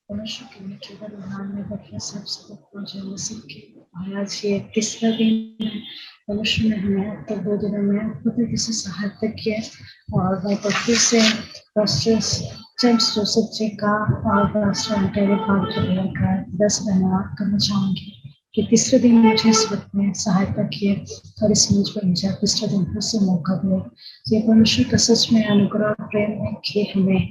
मनुष्य के लिए केवल उड़ान में बैठे सबसे पहुंचे सबके। आज ये तीसरा दिन है। मनुष्य ने हमें अब तक 2 दिनों में खुद से सहायता किया और मैं पृथ्वी से जेम्स जोसेफ जी का और का 10 धन्यवाद करना चाहूंगी कि तीसरे दिन मुझे इस वक्त में सहायता किए और इस मंच पर मुझे तीसरा दिन फिर से मौका दिया। ये परमेश्वर का सच में अनुग्रह और प्रेम है कि हमें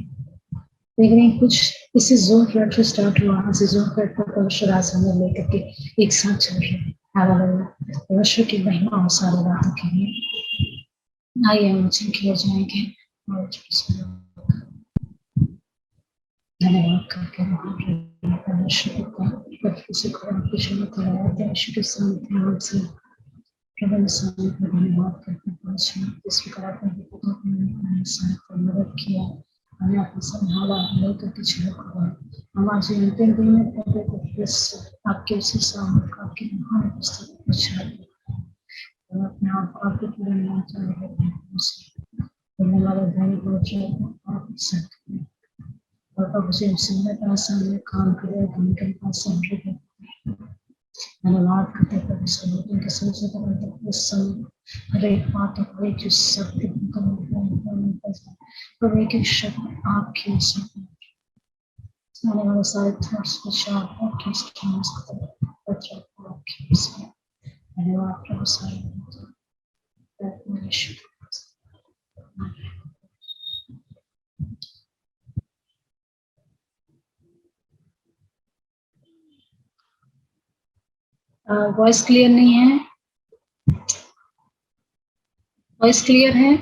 लेकिन कुछ इसी जोन फ्लैट से स्टार्ट हुआ, इसी जोन फ्लैट पर परमेश्वर आज हमें लेकर के एक साथ चल रहे हैं। हालेलुया। परमेश्वर की महिमा और सारी बातों के लिए आइए हम वचन किए जाएंगे और धन्यवाद करके परमेश्वर का पृथ्वी से खुदा की शुरुआत करवाते हैं। यीशु के सामने नाम से प्रभु सामने धन्यवाद करते हैं। परमेश्वर इस प्रकार अपने साथ मदद किया, हमें अपना संभाला, हमें करके चलो खुदा। हम आज अंतिम दिन में प्रभु को आपके उसी सामने आपकी महान पुस्तक को छाड़ते हैं। अपने आप को आपके पूरे नाम से लेते हैं। हमारा धन पहुंचे आप सकते हैं और प्रभु से उसने पास सामने काम करे उनके पास समझे धन्यवाद करते प्रभु सलों के सबसे पहले उस समय हर एक बातों को एक शक्ति प्रभु एक शक्ति आपकी शक्ति आने वाले सारे थॉट्स विचार आपकी धन्यवाद प्रभु सारे वॉइस क्लियर नहीं है? वॉइस क्लियर है?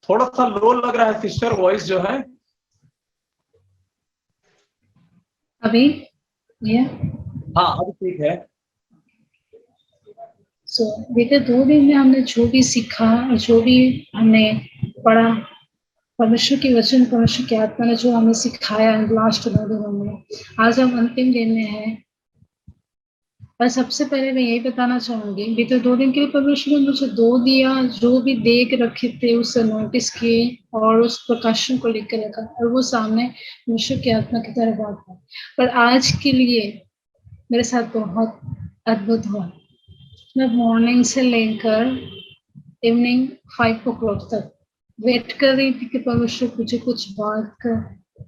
थोड़ा सा लो लग रहा है सिस्टर वॉइस जो है अभी ये हाँ अभी ठीक है। देखिए 2 दिन में हमने जो भी सीखा और जो भी हमने पढ़ा, परमेश्वर की वचन, परमेश्वर की आत्मा ने जो हमें सिखाया लास्ट 2 दिनों में, आज हम अंतिम दिन में हैं। और सबसे पहले मैं यही बताना चाहूंगी, बीते 2 दिन के लिए परमेश्वर ने मुझे 2 दिया, जो भी देख रखे थे उससे नोटिस किए और उस प्रकाशन को लेकर रखा और वो सामने परमेश्वर की आत्मा की तरह बात है। पर आज के लिए मेरे साथ बहुत अद्भुत हुआ। मैं मॉर्निंग से लेकर इवनिंग 5 o'clock तक वेट कर रही थी कि परमेश्वर मुझे कुछ बात कर,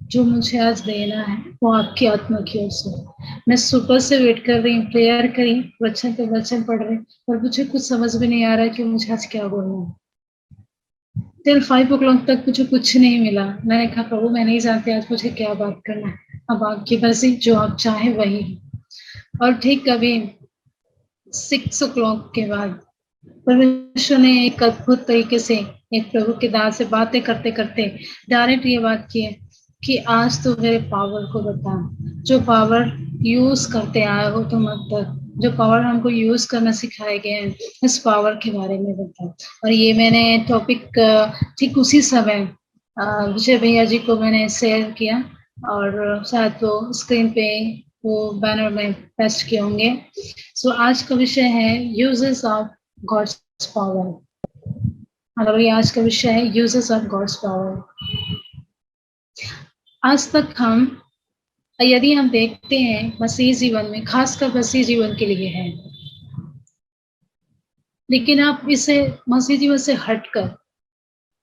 जो मुझे आज देना है वो आपकी आत्मा की ओर से। मैं सुबह से वेट कर रही हूँ, प्रेयर करी, वचन पे वचन पढ़ रही, पर मुझे कुछ समझ में नहीं आ रहा है कि मुझे आज क्या बोलना है। टिल 5 o'clock तक मुझे कुछ नहीं मिला। मैंने कहा प्रभु मैं नहीं जानती आज मुझे क्या बात करना है, अब आपकी मर्जी, जो आप चाहे वही। और ठीक कभी 6 o'clock के बाद परमेश्वर ने एक अद्भुत तरीके से एक प्रभु के दास से बातें करते करते डायरेक्ट ये बात की है कि आज तो मेरे पावर को बता, जो पावर यूज करते आए हो तुम अब तक, जो पावर हमको यूज करना सिखाए गए हैं, इस पावर के बारे में बता। और ये मैंने टॉपिक ठीक उसी समय विजय भैया जी को मैंने शेयर किया और शायद वो स्क्रीन पे वो बैनर में पेस्ट किए होंगे। आज का विषय है uses of God's power. Hallelujah. आज का विषय है यूजेस ऑफ गॉड्स पावर। आज तक यदि हम देखते हैं मसीह जीवन में, खासकर मसीह जीवन के लिए है, लेकिन आप इसे मसीह जीवन से हटकर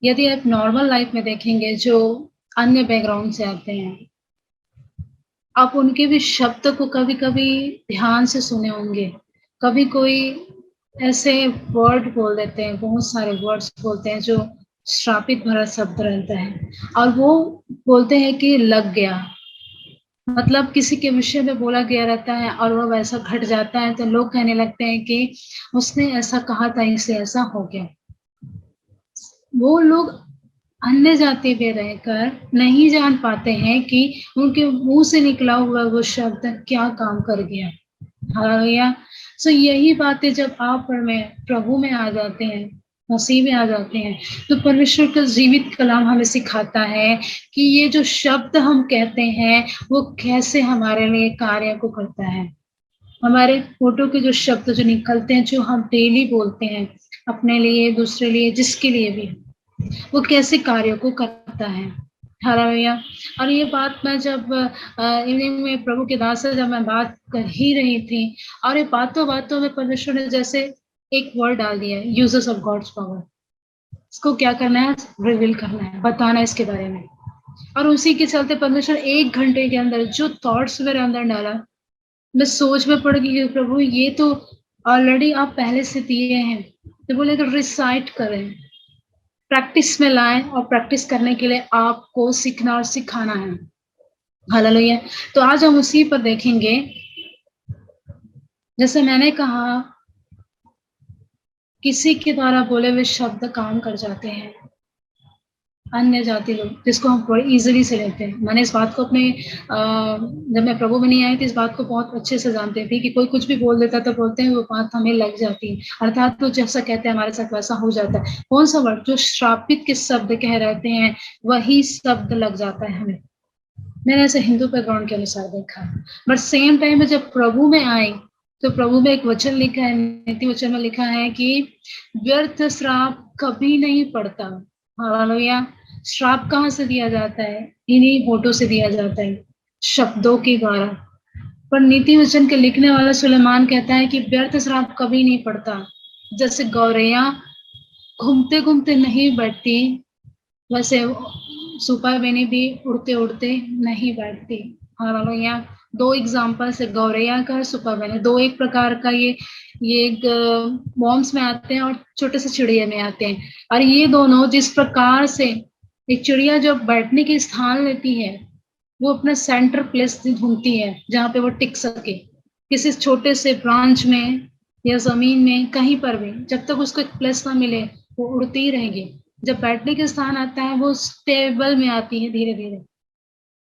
यदि आप नॉर्मल लाइफ में देखेंगे, जो अन्य बैकग्राउंड से आते हैं, आप उनके भी शब्द को कभी कभी ध्यान से सुने होंगे। कभी कोई ऐसे वर्ड बोल देते हैं, बहुत सारे वर्ड्स बोलते हैं जो श्रापित भरा शब्द रहता है और वो बोलते हैं कि लग गया, मतलब किसी के विषय में बोला गया रहता है और वो वैसा घट जाता है तो लोग कहने लगते हैं कि उसने ऐसा कहा था इसलिए ऐसा हो गया। वो लोग अन्य जाति में रहकर नहीं जान पाते हैं कि उनके मुंह से निकला हुआ वो शब्द क्या काम कर गया। हालेलुया। यही बातें जब आप और मैं प्रभु में आ जाते हैं, मसीह में आ जाते हैं, तो परमेश्वर का जीवित कलाम हमें सिखाता है कि ये जो शब्द हम कहते हैं वो कैसे हमारे लिए कार्य को करता है। हमारे फोटो के जो शब्द जो निकलते हैं, जो हम डेली बोलते हैं अपने लिए, दूसरे लिए, जिसके लिए भी, वो कैसे कार्यों को करता है। हालेलुया। और ये बात मैं जब इवनिंग में प्रभु के दास से जब मैं बात कर ही रही थी, और ये बातों बातों में परमेश्वर ने जैसे एक वर्ड डाल दिया, यूजेस ऑफ गॉड्स पावर। इसको क्या करना है, रिवील करना है, बताना है इसके बारे में। और उसी के चलते परमेश्वर 1 घंटे के अंदर जो थॉट्स मेरे अंदर डाला, मैं सोच में पड़ गई, प्रभु ये तो ऑलरेडी आप पहले से दिए हैं, तो बोले तो रिसाइट करें, प्रैक्टिस में लाएं, और प्रैक्टिस करने के लिए आपको सीखना और सिखाना है। हालेलुया। तो आज हम उसी पर देखेंगे। जैसे मैंने कहा, किसी के द्वारा बोले हुए शब्द काम कर जाते हैं, अन्य जाति लोग, जिसको हम बड़े इजीली से लेते हैं। मैंने इस बात को अपने जब मैं प्रभु में नहीं आई थी, इस बात को बहुत अच्छे से जानते थे कि कोई कुछ भी बोल देता तो बोलते हैं वो बात हमें लग जाती है, अर्थात तो जैसा कहते हैं हमारे साथ वैसा हो जाता है। कौन सा वर्ड, जो श्रापित के शब्द कह रहते हैं वही शब्द लग जाता है हमें। मैंने ऐसे हिंदू बैकग्राउंड के अनुसार देखा। बट सेम टाइम में जब प्रभु में आई, तो प्रभु में एक वचन लिखा है, नीति वचन में लिखा है कि व्यर्थ श्राप कभी नहीं पड़ता। हालेलुया। श्राप कहाँ से दिया जाता है, इन्हीं होठों से दिया जाता है, शब्दों के द्वारा। पर नीति वचन के लिखने वाला सुलेमान कहता है कि व्यर्थ श्राप कभी नहीं पड़ता। जैसे गौरैया घूमते घूमते नहीं बैठती, वैसे सुपर बेनी भी उड़ते उड़ते नहीं बैठती। हालेलुया। दो एग्जाम्पल से, गौरैया का, सुपर बेनी, दो एक प्रकार का ये एक मॉम्स में आते हैं और छोटे से चिड़िया में आते हैं। और ये दोनों जिस प्रकार से एक चिड़िया जब बैठने की स्थान लेती है, वो अपना सेंटर प्लेस ढूंढती है जहाँ पे वो टिक सके, किसी छोटे से ब्रांच में या जमीन में, कहीं पर भी। जब तक उसको एक प्लेस ना मिले वो उड़ती ही रहेगी। जब बैठने के स्थान आता है वो स्टेबल में आती है धीरे धीरे,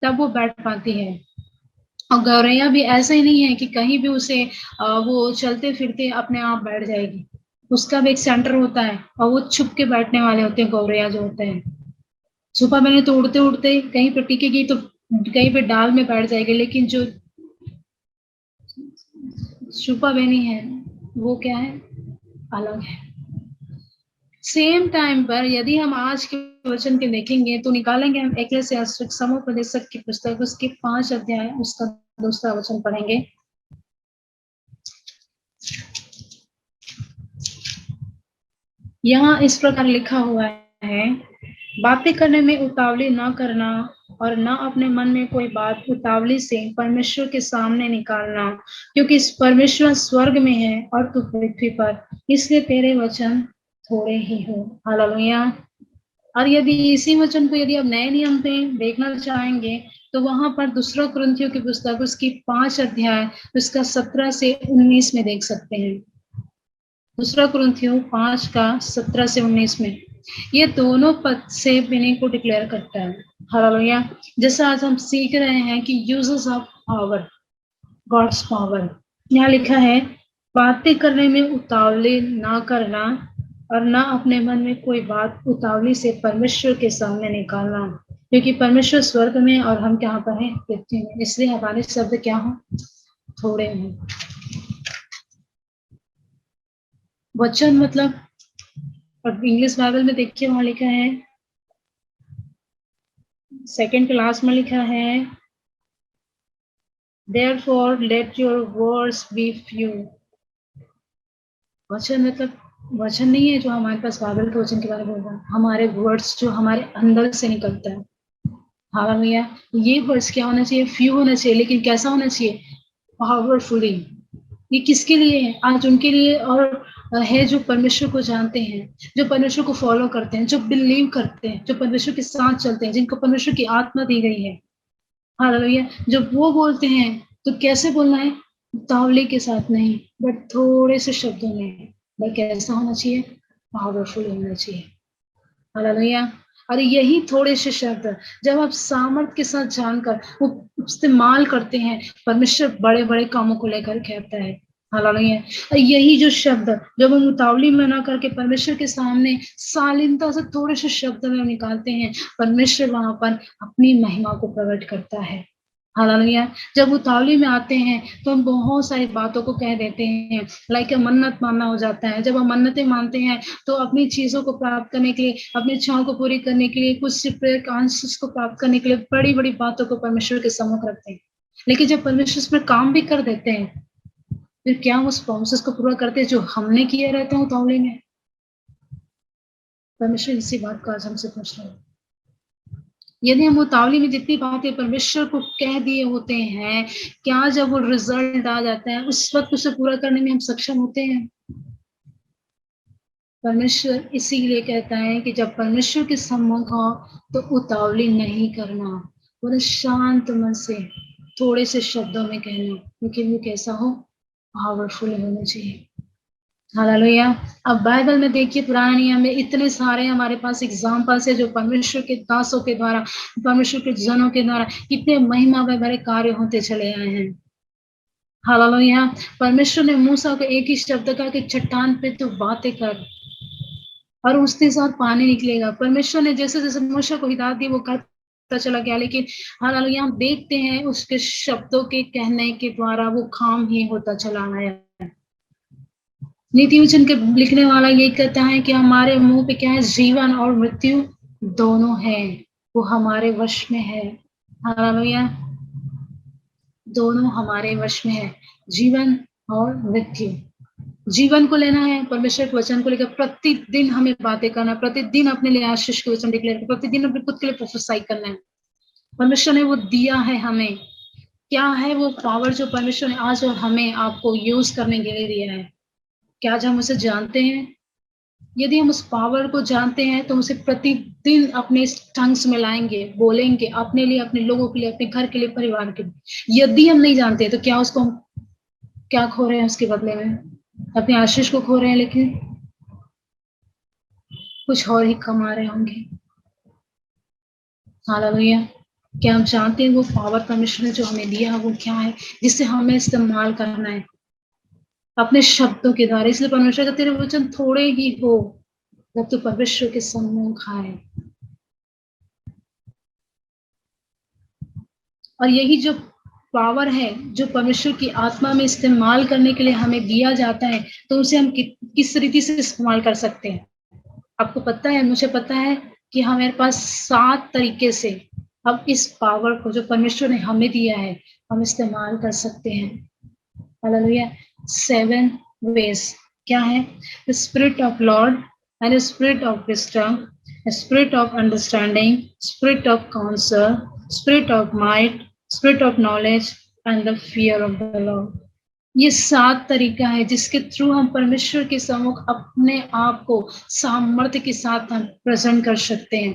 तब वो बैठ पाती है। और गौरैया भी ऐसा ही नहीं है कि कहीं भी उसे वो चलते फिरते अपने आप बैठ जाएगी। उसका भी एक सेंटर होता है, और वो छुप के बैठने वाले होते हैं गौरैया जो होते हैं। सुबह मैंने तो उड़ते उड़ते कहीं पर टिकेगी तो कहीं पे डाल में बैठ जाएगी, लेकिन जो छुपा बेनी है वो क्या है, अलग है। सेम टाइम पर यदि हम आज के वचन के देखेंगे तो निकालेंगे हम एक्लेसियास्टिक समुपदेशक की पुस्तक, उसके 5 अध्याय, उसका दूसरा वचन पढ़ेंगे। यहाँ इस प्रकार लिखा हुआ है, बातें करने में उतावली न करना, और न अपने मन में कोई बात उतावली से परमेश्वर के सामने निकालना, क्योंकि परमेश्वर स्वर्ग में है और तू पृथ्वी पर, इसलिए तेरे वचन थोड़े ही हो। हालेलुया। और यदि इसी वचन को यदि आप नए नियम पे देखना चाहेंगे तो वहां पर दूसरा कुरिन्थियों की पुस्तक, उसकी 5 अध्याय, उसका 17 से 19 में देख सकते हैं। दूसरा कुरिन्थियों 5 का 17 से 19 में ये दोनों पद से मीनिंग को डिक्लेयर करता है। हालेलुया। जैसा आज हम सीख रहे हैं कि uses of power, God's power, यहाँ लिखा है, बातें करने में उतावली ना करना, और ना अपने मन में कोई बात उतावली से परमेश्वर के सामने निकालना, क्योंकि परमेश्वर स्वर्ग में और हम कहाँ पर हैं, पृथ्वी में, इसलिए हमारे शब्द क्या हो, थोड़े हों। वचन मतलब, और इंग्लिश बाइबल में देखिए वहां लिखा है, सेकंड क्लास में लिखा है, therefore let your words be few। वचन मतलब वचन नहीं है जो हमारे पास बाइबल के वचन के बारे में बोल रहा है, हमारे वर्ड्स जो हमारे अंदर से निकलता है। हालेलुया। ये वर्ड्स क्या होना चाहिए, फ्यू होना चाहिए, लेकिन कैसा होना चाहिए, पावरफुली। ये किसके लिए है, आज उनके लिए और है जो परमेश्वर को जानते हैं, जो परमेश्वर को फॉलो करते हैं, जो बिलीव करते हैं, जो परमेश्वर के साथ चलते हैं, जिनको परमेश्वर की आत्मा दी गई है। हालेलुया। जब वो बोलते हैं तो कैसे बोलना है, उतावली के साथ नहीं, बट थोड़े से शब्दों में। बट कैसा होना चाहिए, पावरफुल होना चाहिए। हालेलुया। और यही थोड़े से शब्द जब आप सामर्थ के साथ जानकर वो इस्तेमाल करते हैं, परमेश्वर बड़े बड़े कामों को लेकर कहता है। हालेलुया। और यही जो शब्द जब हम उतावली में ना करके परमेश्वर के सामने शालीनता से थोड़े से शब्द में निकालते हैं, परमेश्वर वहां पर अपनी महिमा को प्रकट करता है। हालेलुया। जब उतावली में आते हैं तो हम बहुत सारी बातों को कह देते हैं, लाइक मन्नत मानना हो जाता है। जब हम मन्नतें मानते हैं तो अपनी चीजों को प्राप्त करने के लिए, अपनी इच्छाओं को पूरी करने के लिए, कुछ प्रेयर आंसर्स को प्राप्त करने के लिए बड़ी बड़ी बातों को परमेश्वर के सम्मुख रखते हैं। लेकिन जब परमेश्वर उसमें काम भी कर देते हैं, फिर क्या उस प्रोमिस को पूरा करते हैं जो हमने किए रहते हैं उतावली में? परमेश्वर इसी बात को आज हमसे पूछ रहे हैं। यदि हम उतावली में जितनी बातें परमेश्वर को कह दिए होते हैं, क्या जब वो रिजल्ट आ जाता है उस वक्त उसे पूरा करने में हम सक्षम होते हैं? परमेश्वर इसीलिए कहता है कि जब परमेश्वर के सम्मुख हो तो उतावली नहीं करना, पूरे शांत मन से थोड़े से शब्दों में कहना, लेकिन वो कैसा हो, पावरफुल होना चाहिए। हालेलुया। अब बाइबल में देखिए, पुराने नियम में इतने सारे हमारे पास एग्जाम्पल्स है जो परमेश्वर के दासों के द्वारा, परमेश्वर के जनों के द्वारा कितने महिमा भरे कार्य होते चले आए हैं। हालेलुया। परमेश्वर ने मूसा को एक ही शब्द कहा कि चट्टान पे तू बातें कर और उसके साथ पानी निकलेगा। परमेश्वर ने जैसे जैसे मूसा को हिदायत दी वो करता चला गया, लेकिन हालेलुया हम देखते हैं उसके शब्दों के कहने के द्वारा वो काम ही होता चला आया। नीति वचन के लिखने वाला ये कहता है कि हमारे मुंह पे क्या है, जीवन और मृत्यु दोनों है, वो हमारे वश में है। हालेलुया। दोनों हमारे वश में है, जीवन और मृत्यु। जीवन को लेना है, परमेश्वर के वचन को लेकर प्रतिदिन हमें बातें करना, प्रतिदिन अपने लिए आशीष के वचन डिक्लेयर करना, प्रतिदिन अपने खुद के लिए प्रोफेसाई करना है। परमेश्वर ने वो दिया है हमें। क्या है वो पावर जो परमेश्वर ने आज और हमें आपको यूज करने के लिए दिया है? क्या आज हम उसे जानते हैं? यदि हम उस पावर को जानते हैं तो उसे प्रतिदिन अपने टंग्स में लाएंगे, बोलेंगे अपने लिए, अपने लोगों के लिए, अपने घर के लिए, परिवार के लिए। यदि हम नहीं जानते तो क्या उसको हम क्या खो रहे हैं उसके बदले में? अपने आशीष को खो रहे हैं, लेकिन कुछ और ही कमा रहे होंगे। हालेलुया। क्या हम जानते हैं वो पावर परमेश्वर ने जो हमें दिया है वो क्या है, जिससे हमें इस्तेमाल करना है अपने शब्दों के द्वारा। इसलिए परमेश्वर का तेरे वचन थोड़े ही हो जब तू परमेश्वर के सम्मुख आए। और यही जो पावर है जो परमेश्वर की आत्मा में इस्तेमाल करने के लिए हमें दिया जाता है, तो उसे हम किस रीति से इस्तेमाल कर सकते हैं? आपको पता है, मुझे पता है कि हमारे पास 7 तरीके से हम इस पावर को जो परमेश्वर ने हमें दिया है हम इस्तेमाल कर सकते हैं। हालेलुया। 7 ways क्या है? The Spirit of Lord and the Spirit of wisdom, the Spirit of understanding, Spirit of counsel, Spirit of might, Spirit of knowledge and the fear of the Lord. ये 7 तरीका है जिसके थ्रू हम परमेश्वर के सम्मुख अपने आप को सामर्थ्य के साथ हम प्रेजेंट कर सकते हैं,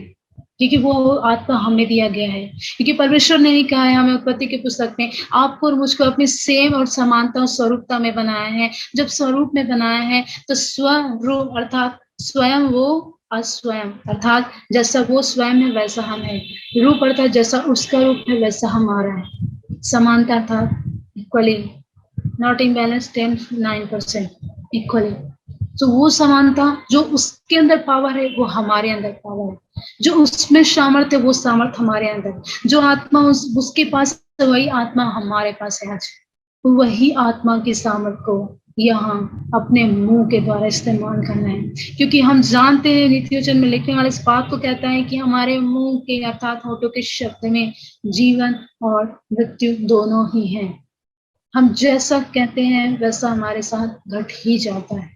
क्योंकि वो आत्मा हमें दिया गया है। क्योंकि परमेश्वर ने ही कहा है हमें उत्पत्ति के पुस्तक में, आपको और मुझको अपनी सेम और समानता और स्वरूपता में बनाया है। जब स्वरूप में बनाया है तो स्वरूप अर्थात स्वयं वो और स्वयं अर्थात जैसा वो स्वयं है वैसा हम है। रूप अर्थात जैसा उसका रूप है वैसा हमारा है। समानता अर्थात इक्वली, नॉट इम्बैलेंस 10-9% इक्वली। तो वो समानता जो उसके अंदर पावर है वो हमारे अंदर पावर है, जो उसमें सामर्थ्य है वो सामर्थ्य हमारे अंदर, जो आत्मा उसके पास है वही आत्मा हमारे पास है। आज वही आत्मा की सामर्थ्य को यहाँ अपने मुंह के द्वारा इस्तेमाल करना है, क्योंकि हम जानते हैं नीति वचन में लिखने वाले इस बात को कहता है कि हमारे मुंह के अर्थात होठों के शब्द में जीवन और मृत्यु दोनों ही हैं। हम जैसा कहते हैं वैसा हमारे साथ घट ही जाता है।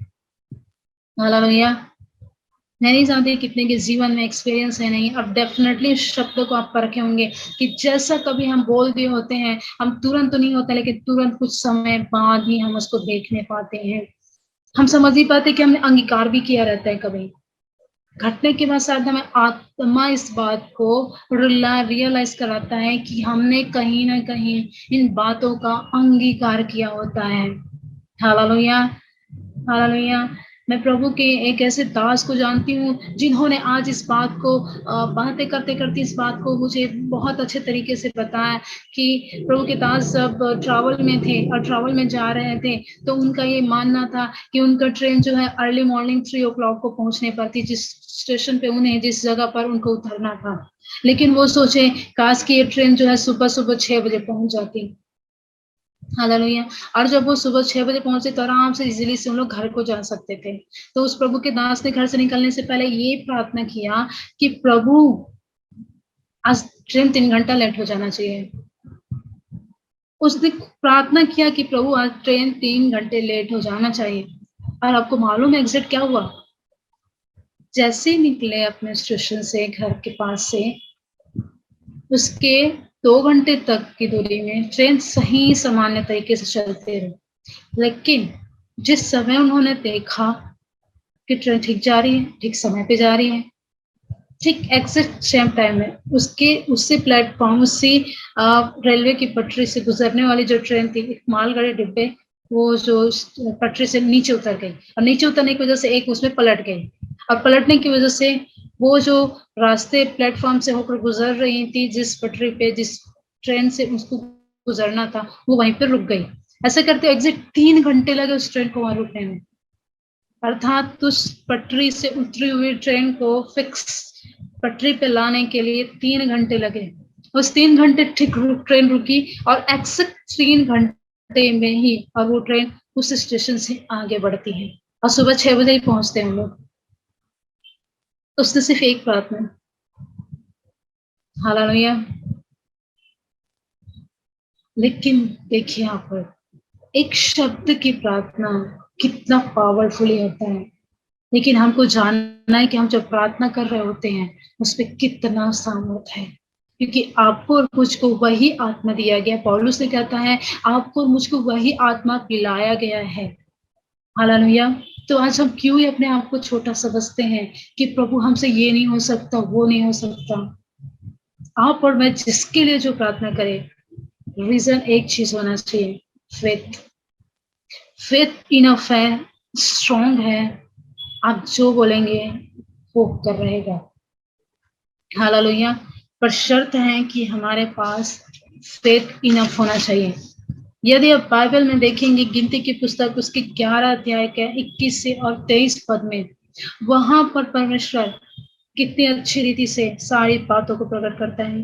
हालेलुया। मैं नहीं जानती कितने के जीवन में एक्सपीरियंस है नहीं, अब डेफिनेटली इस शब्द को आप परखे होंगे कि जैसा कभी हम बोल भी होते हैं, हम तुरंत तो नहीं होता, लेकिन तुरंत कुछ समय बाद ही हम उसको देखने पाते हैं। हम समझ नहीं पाते कि हमने अंगीकार भी किया रहता है। कभी घटने के बाद शायद हमें आत्मा इस बात को रियलाइज कराता है कि हमने कहीं ना कहीं इन बातों का अंगीकार किया होता है। हालेलुया। हालेलुया। मैं प्रभु के एक ऐसे दास को जानती हूँ जिन्होंने आज इस बात को बातें करते करते इस बात को मुझे बहुत अच्छे तरीके से बताया कि प्रभु के दास जब ट्रैवल में थे और ट्रैवल में जा रहे थे तो उनका ये मानना था कि उनका ट्रेन जो है अर्ली मॉर्निंग 3 o'clock को पहुंचने पर थी, जिस स्टेशन पे उन्हें जिस जगह पर उनको उतरना था। लेकिन वो सोचे काश की ये ट्रेन जो है सुबह सुबह 6 बजे पहुंच जाती। हालेलुया। और जब वो सुबह 6 बजे पहुंचे तो आराम से इजीली से उन लोग घर को जा सकते थे। तो उस प्रभु के दास ने घर से निकलने से पहले ये प्रार्थना किया कि प्रभु आज ट्रेन 3 घंटा लेट हो जाना चाहिए। उसने प्रार्थना किया कि प्रभु आज ट्रेन 3 घंटे लेट हो जाना चाहिए। और आपको मालूम है एग्जैक्ट क्या हुआ? जैसे ही निकले अपने स्टेशन से घर के पास से, उसके 2 घंटे तक की दूरी में ट्रेन सही सामान्य तरीके से चलते रहे। लेकिन जिस समय उन्होंने देखा कि ट्रेन ठीक जा रही है, ठीक समय पे जा रही है, ठीक एग्जैक्ट सेम टाइम में उससे प्लेटफॉर्म उसी रेलवे की पटरी से गुजरने वाली जो ट्रेन थी, एक मालगाड़ी डिब्बे, वो जो पटरी से नीचे उतर गई और नीचे उतरने की वजह से एक उसमें पलट गई और पलटने की वजह से वो जो रास्ते प्लेटफॉर्म से होकर गुजर रही थी, जिस पटरी पे जिस ट्रेन से उसको गुजरना था, वो वहीं पर रुक गई। ऐसा करते एग्जैक्ट 3 घंटे लगे उस ट्रेन को वहां रुकने में। अर्थात उस पटरी से उतरी हुई ट्रेन को फिक्स पटरी पे लाने के लिए 3 घंटे लगे। उस 3 घंटे ठीक ट्रेन रुकी और एक्सेक्ट 3 घंटे में ही और वो ट्रेन उस स्टेशन से आगे बढ़ती है और सुबह 6 बजे ही पहुंचते हैं हम लोग। उसने सिर्फ एक प्रार्थना, हालेलुया। लेकिन देखिए यहाँ पर एक शब्द की प्रार्थना कितना पावरफुली होता है, लेकिन हमको जानना है कि हम जब प्रार्थना कर रहे होते हैं उस पर कितना सामर्थ है, क्योंकि आपको और मुझको वही आत्मा दिया गया। पौलुस ने कहता है आपको और मुझको वही आत्मा पिलाया गया है। हालेलुया। तो आज हम क्यों ही अपने आप को छोटा समझते हैं कि प्रभु हमसे ये नहीं हो सकता, वो नहीं हो सकता। आप और मैं जिसके लिए जो प्रार्थना करें, रीजन एक चीज होना चाहिए, फेथ। फेथ इनफ है, स्ट्रॉन्ग है, आप जो बोलेंगे वो कर रहेगा। हालेलुया। पर शर्त है कि हमारे पास फेथ इनफ होना चाहिए। यदि आप बाइबल में देखेंगे गिनती की पुस्तक उसके 11 अध्याय के 21 से और 23 पद में, वहां पर परमेश्वर कितनी अच्छी रीति से सारी बातों को प्रकट करता है।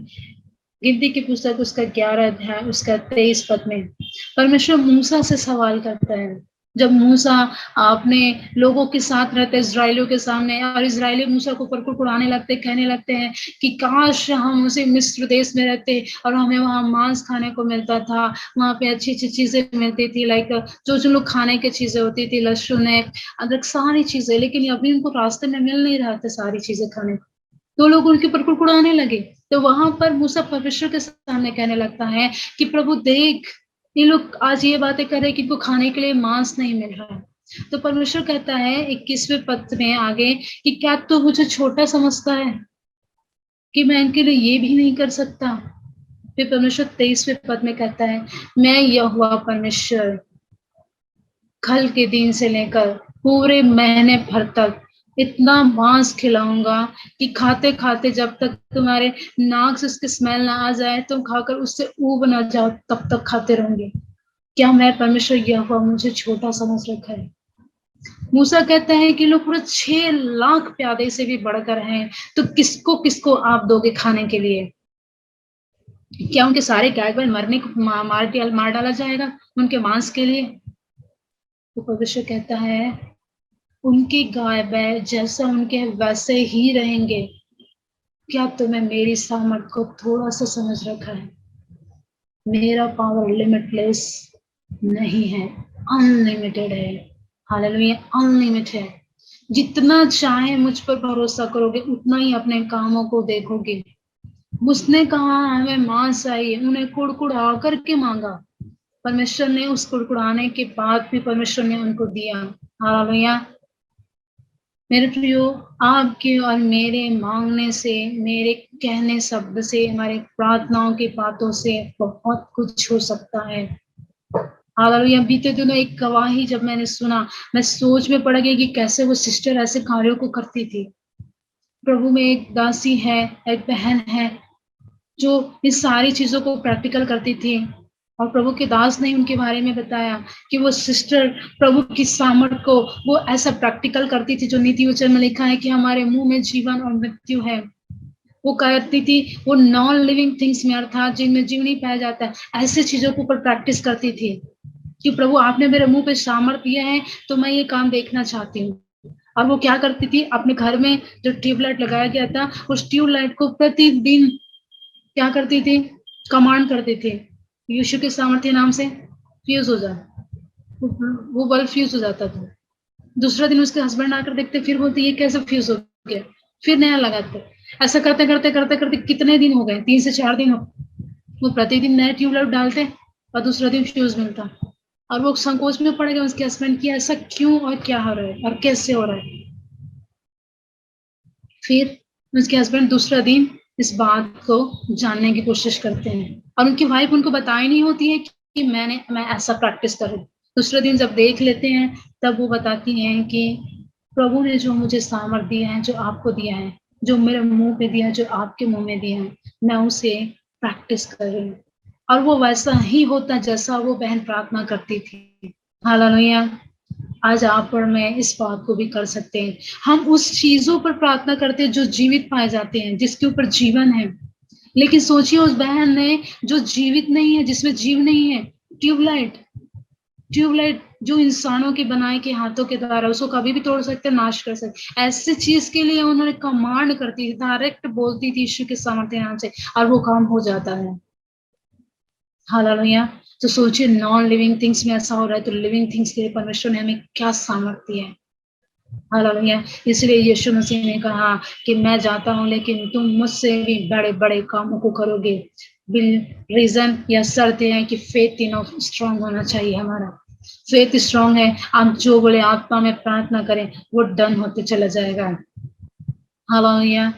गिनती की पुस्तक उसका 11 अध्याय उसका 23 पद में परमेश्वर मूसा से सवाल करता है। जब मूसा अपने लोगों के साथ रहते इजराइलियों के सामने, और इजराइली मूसा को ऊपर कुड़ाने लगते, कहने लगते हैं कि काश हम उसी मिस्र देश में रहते और हमें वहां मांस खाने को मिलता था, वहां पे अच्छी अच्छी चीजें मिलती थी, लाइक जो लोग खाने की चीजें होती थी, लहसुन अदरक सारी चीजें। लेकिन अभी उनको रास्ते में मिल नहीं रहा था सारी चीजें खाने को, तो लोग उनके ऊपर कुड़कुड़ाने लगे। तो वहां पर मूसा परमेश्वर के सामने कहने लगता है कि प्रभु देख, ये लोग आज ये बातें कर रहे हैं कि इनको खाने के लिए मांस नहीं मिल रहा है। तो परमेश्वर कहता है 21वें पद में आगे कि क्या तू मुझे छोटा समझता है कि मैं इनके लिए ये भी नहीं कर सकता। फिर परमेश्वर 23वें पद में कहता है, मैं यहोवा परमेश्वर कल के दिन से लेकर पूरे महीने भर तक इतना मांस खिलाऊंगा कि खाते खाते जब तक तुम्हारे नाक से उसकी स्मेल ना आ जाए, तुम खाकर उससे ऊब ना जाओ, तब तक खाते रहोगे। क्या मैं परमेश्वर यहोवा मुझे छोटा समझ रखा है? मूसा कहता है कि लोग पूरे 6 लाख प्यादे से भी बढ़कर हैं, तो किसको किसको आप दोगे खाने के लिए? क्या उनके सारे गाय बैल मरने को मार डाला जाएगा उनके मांस के लिए? तो परमेश्वर कहता है उनकी गाय बैल जैसा उनके वैसे ही रहेंगे। क्या तुम्हें मेरी सामर्थ को थोड़ा सा समझ रखा है? मेरा पावर लिमिटलेस नहीं है, अनलिमिटेड है। हालेलुया, अनलिमिटेड है। जितना चाहे मुझ पर भरोसा करोगे उतना ही अपने कामों को देखोगे। उसने कहा हमें मांस चाहिए, उन्हें कुड़कुड़ा करके मांगा, परमेश्वर ने उस कुड़कुड़ाने के बाद भी परमेश्वर ने उनको दिया। हालेलुया। मेरे प्रियो, आपके और मेरे मांगने से, मेरे कहने शब्द से, हमारे प्रार्थनाओं की बातों से बहुत कुछ हो सकता है। हालेलुया। बीते दिनों एक गवाही जब मैंने सुना, मैं सोच में पड़ गई कि कैसे वो सिस्टर ऐसे कार्यों को करती थी। प्रभु में एक दासी है, एक बहन है जो इस सारी चीजों को प्रैक्टिकल करती थी, और प्रभु के दास ने उनके बारे में बताया कि वो सिस्टर प्रभु की सामर्थ को वो ऐसा प्रैक्टिकल करती थी जो नीति वचन में लिखा है कि हमारे मुंह में जीवन और मृत्यु है। वो करती थी, वो नॉन लिविंग थिंग्स में, अर्थात जिनमें जीव नहीं पाया जाता है, ऐसे चीजों के ऊपर प्रैक्टिस करती थी कि प्रभु आपने मेरे मुंह पे सामर्थ दिया है तो मैं ये काम देखना चाहती हूँ। और वो क्या करती थी, अपने घर में जो ट्यूबलाइट लगाया गया था उस ट्यूबलाइट को प्रतिदिन क्या करती थी, कमांड करती थी, यीशु के सामर्थ्य नाम से फ्यूज हो जा। वो बल्ब फ्यूज हो जाता था। दूसरा दिन उसके हस्बैंड आकर देखते, फिर बोलते ये कैसे फ्यूज हो गया, फिर नया लगाते। ऐसा करते करते करते करते कितने दिन हो गए, 3 से 4 दिन वो प्रतिदिन नए ट्यूबलाइट डालते और दूसरा दिन फ्यूज मिलता। और वो संकोच में पड़ गए उसके हस्बैंड की, ऐसा क्यों और क्या हो रहा है और कैसे हो रहा है। फिर उसके हस्बैंड दूसरा दिन इस बात को जानने की कोशिश करते हैं, और उनकी वाइफ उनको बताई नहीं होती है कि मैं ऐसा प्रैक्टिस करूं। दूसरे दिन जब देख लेते हैं तब वो बताती हैं कि प्रभु ने जो मुझे सामर्थ दिया है, जो आपको दिया है, जो मेरे मुंह पे दिया है, जो आपके मुंह में दिया है, मैं उसे प्रैक्टिस कर रही हूँ। और वो वैसा ही होता जैसा वो बहन प्रार्थना करती थी। हालेलुया। आज आप और मैं इस बात को भी कर सकते हैं। हम उस चीजों पर प्रार्थना करते हैं जो जीवित पाए जाते हैं, जिसके ऊपर जीवन है। लेकिन सोचिए उस बहन ने जो जीवित नहीं है, जिसमें जीव नहीं है, ट्यूबलाइट, ट्यूबलाइट जो इंसानों के बनाए के हाथों के द्वारा उसको कभी भी तोड़ सकते, नाश कर सकते, ऐसे चीज के लिए उन्होंने कमांड करती थी, डायरेक्ट बोलती थी यीशु के सामर्थ्य नाम से, और वो काम हो जाता है। हालेलुया। तो सोचिए नॉन लिविंग थिंग्स में ऐसा हो रहा है, तो लिविंग थिंग्स के लिए परमेश्वर ने हमें क्या सामर्थ्य है। हालेलुया। इसलिए यीशु मसीह ने कहा कि मैं जाता हूं लेकिन तुम मुझसे भी बड़े बड़े कामों को करोगे। रीजन या शर्त है कि फेथ इन स्ट्रांग होना चाहिए हमारा। फेथ स्ट्रांग है, आप जो बोले आत्मा में प्रार्थना करें वो डन होते चला जाएगा। हालेलुया।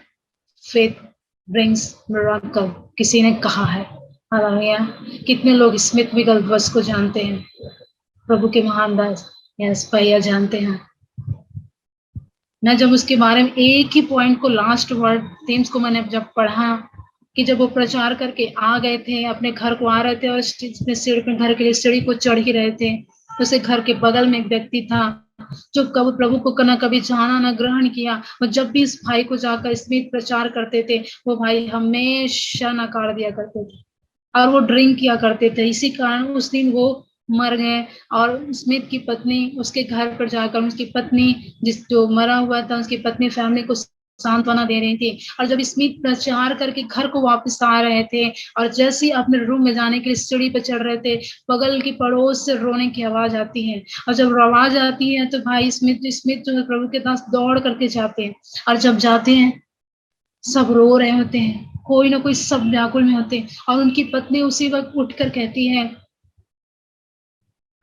फेथ ब्रिंग्स मिरेकल, किसी ने कहा है। हालेलुया। कितने लोग स्मिथ विगलवर्स को जानते हैं, प्रभु के महान दास यस भैया जानते हैं। मैं जब उसके बारे में एक ही पॉइंट को, लास्ट वर्ड थीम्स को मैंने जब पढ़ा कि जब वो प्रचार करके आ गए थे, अपने घर को आ रहे थे और सीढ़ी पे, घर के लिए सीढ़ी को चढ़ ही रहे थे, उसे घर के बगल में एक व्यक्ति था जो कभी प्रभु को न कभी जाना न ग्रहण किया। और जब भी इस भाई को जाकर स्मिथ प्रचार करते थे, वो भाई हमेशा नकार दिया करते थे और वो ड्रिंक किया करते थे। इसी कारण उस दिन वो मर गए। और स्मिथ की पत्नी उसके घर पर जाकर, उसकी पत्नी जिस जो मरा हुआ था, उसकी पत्नी फैमिली को सांत्वना दे रही थी। और जब स्मिथ प्रचार करके घर को वापस आ रहे थे और जैसे ही अपने रूम में जाने के लिए सीढ़ी पर चढ़ रहे थे, बगल की पड़ोस से रोने की आवाज आती है। और जब आवाज आती है तो भाई स्मिथ जो है प्रभु के पास दौड़ करके जाते हैं। और जब जाते हैं सब रो रहे होते हैं, कोई ना कोई सब व्याकुल में होते हैं। और उनकी पत्नी उसी वक्त उठकर कहती है,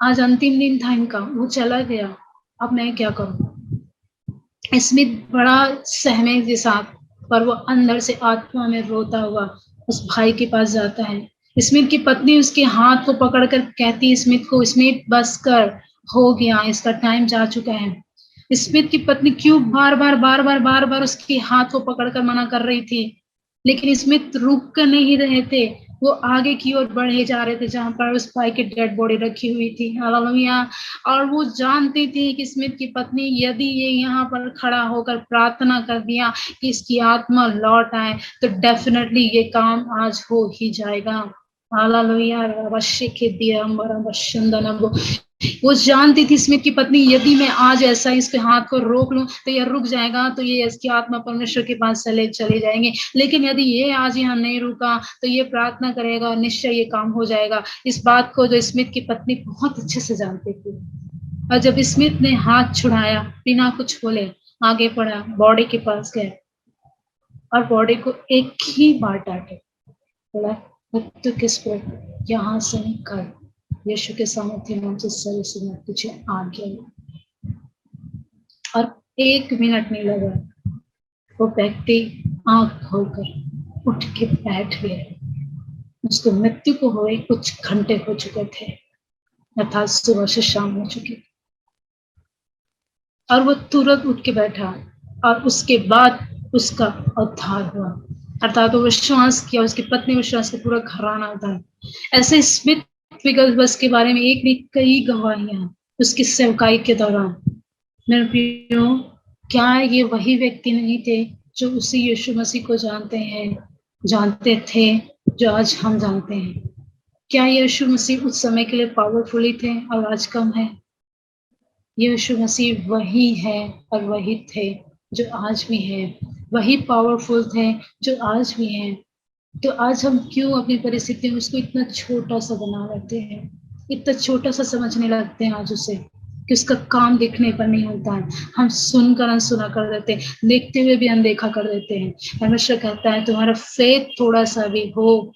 आज अंतिम दिन था इनका, वो चला गया, अब मैं क्या करूं। स्मिथ बड़ा सहमे के साथ, पर वो अंदर से आत्मा में रोता हुआ उस भाई के पास जाता है। स्मिथ की पत्नी उसके हाथ को पकड़कर कहती है स्मिथ को, स्मिथ बस कर, हो गया, इसका टाइम जा चुका है। स्मिथ की पत्नी क्यों बार बार उसके हाथ को पकड़कर मना कर रही थी, लेकिन स्मिथ रुक कर नहीं रहे थे। वो आगे की ओर बढ़े जा रहे थे जहां पर उस भाई की डेड बॉडी रखी हुई थी। हालेलुया। और वो जानती थी कि स्मिथ की पत्नी यदि ये यहाँ पर खड़ा होकर प्रार्थना कर दिया कि इसकी आत्मा लौट आए, तो डेफिनेटली ये काम आज हो ही जाएगा। हालेलुया। अवश्य के दिया वो जानती थी स्मिथ की पत्नी, यदि मैं आज ऐसा इसके हाथ को रोक लूं तो ये रुक जाएगा, तो ये इसकी आत्मा परमेश्वर के पास चले जाएंगे। लेकिन यदि ये आज यहाँ नहीं रुका तो ये प्रार्थना करेगा और निश्चय ये काम हो जाएगा। इस बात को जो स्मिथ की पत्नी बहुत अच्छे से जानती थी। और जब स्मिथ ने हाथ छुड़ाया, बिना कुछ बोले आगे बढ़ा, बॉडी के पास गया और बॉडी को एक ही बार डांटे, बोला मृत्यु किस पर यहाँ से निकल, यीशु के सामर्थ्य नाम से सही से मैं तुझे आज्ञा। और 1 मिनट नहीं लगा, वो व्यक्ति आंख खोलकर उठ के बैठ गए। उसको मृत्यु को हुए कुछ घंटे हो चुके थे। अर्थात सुबह से शाम हो चुकी, और वो तुरंत उठ के बैठा और उसके बाद उसका उद्धार हुआ। अर्थात वो विश्वास किया, उसकी पत्नी विश्वास किया, पूरा घराना उद्धार। ऐसे स्मिथ विगलबस के बारे में एक नहीं कई गवाहियां उसकी सेवकाई के दौरान। मेरे प्रियो, क्या ये वही व्यक्ति नहीं थे जो उसी यीशु मसीह को जानते थे जो आज हम जानते हैं? क्या यीशु मसीह उस समय के लिए पावरफुली थे और आज कम है? यीशु मसीह वही है और वही थे जो आज भी है, वही पावरफुल थे जो आज भी हैं। तो आज हम क्यों अपनी परिस्थिति में उसको इतना छोटा सा बना लेते हैं, इतना छोटा सा समझने लगते हैं आज उसे, कि उसका काम देखने पर नहीं होता है। हम सुनकर अनसुना कर देते हैं, देखते हुए भी अनदेखा कर देते हैं। परमेश्वर कहता है तुम्हारा फेथ थोड़ा सा भी हो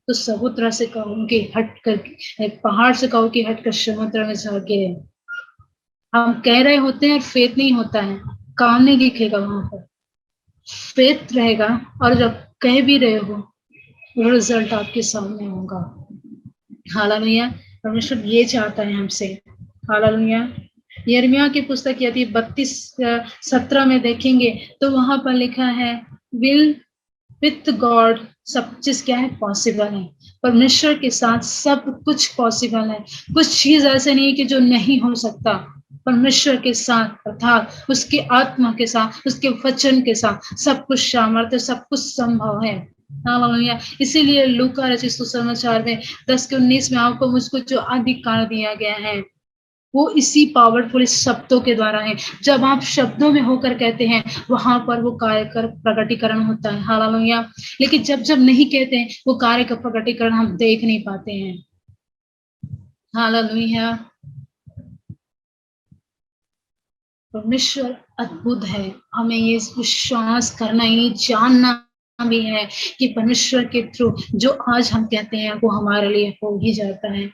तो समुद्र से कहो कि हट कर, पहाड़ से कहो कि हट कर समुद्र में जा गिरे। हम कह रहे होते हैं और फेथ नहीं होता है, काम नहीं दिखेगा वहां पर, फेथ रहेगा। और जब कह भी रहे हो रिजल्ट आपके सामने होगा। हालेलुया। परमेश्वर ये चाहता है हमसे। हालेलुया। यिर्मयाह की पुस्तक यदि 32:17 में देखेंगे तो वहां पर लिखा है विल विथ गॉड सब चीज क्या है, पॉसिबल है। परमेश्वर के साथ सब कुछ पॉसिबल है। कुछ चीज ऐसे नहीं कि जो नहीं हो सकता। परमेश्वर के साथ अर्थात उसके आत्मा के साथ, उसके वचन के साथ सब कुछ सामर्थ्य, सब कुछ संभव है। हालेलुया। इसीलिए लूका रचित सुसमाचार में 10:19 में आपको मुझको जो अधिकार दिया गया है वो इसी पावरफुल शब्दों के द्वारा है। जब आप शब्दों में होकर कहते हैं वहां पर वो कार्य कर प्रकटीकरण होता है। हालेलुया। लेकिन जब जब नहीं कहते हैं वो कार्य का प्रकटीकरण हम देख नहीं पाते हैं। हालेलुया। परमेश्वर अद्भुत है। हमें ये विश्वास करना, ये जानना भी है कि परमेश्वर के थ्रू जो आज हम कहते हैं वो हमारे लिए हो ही जाता है।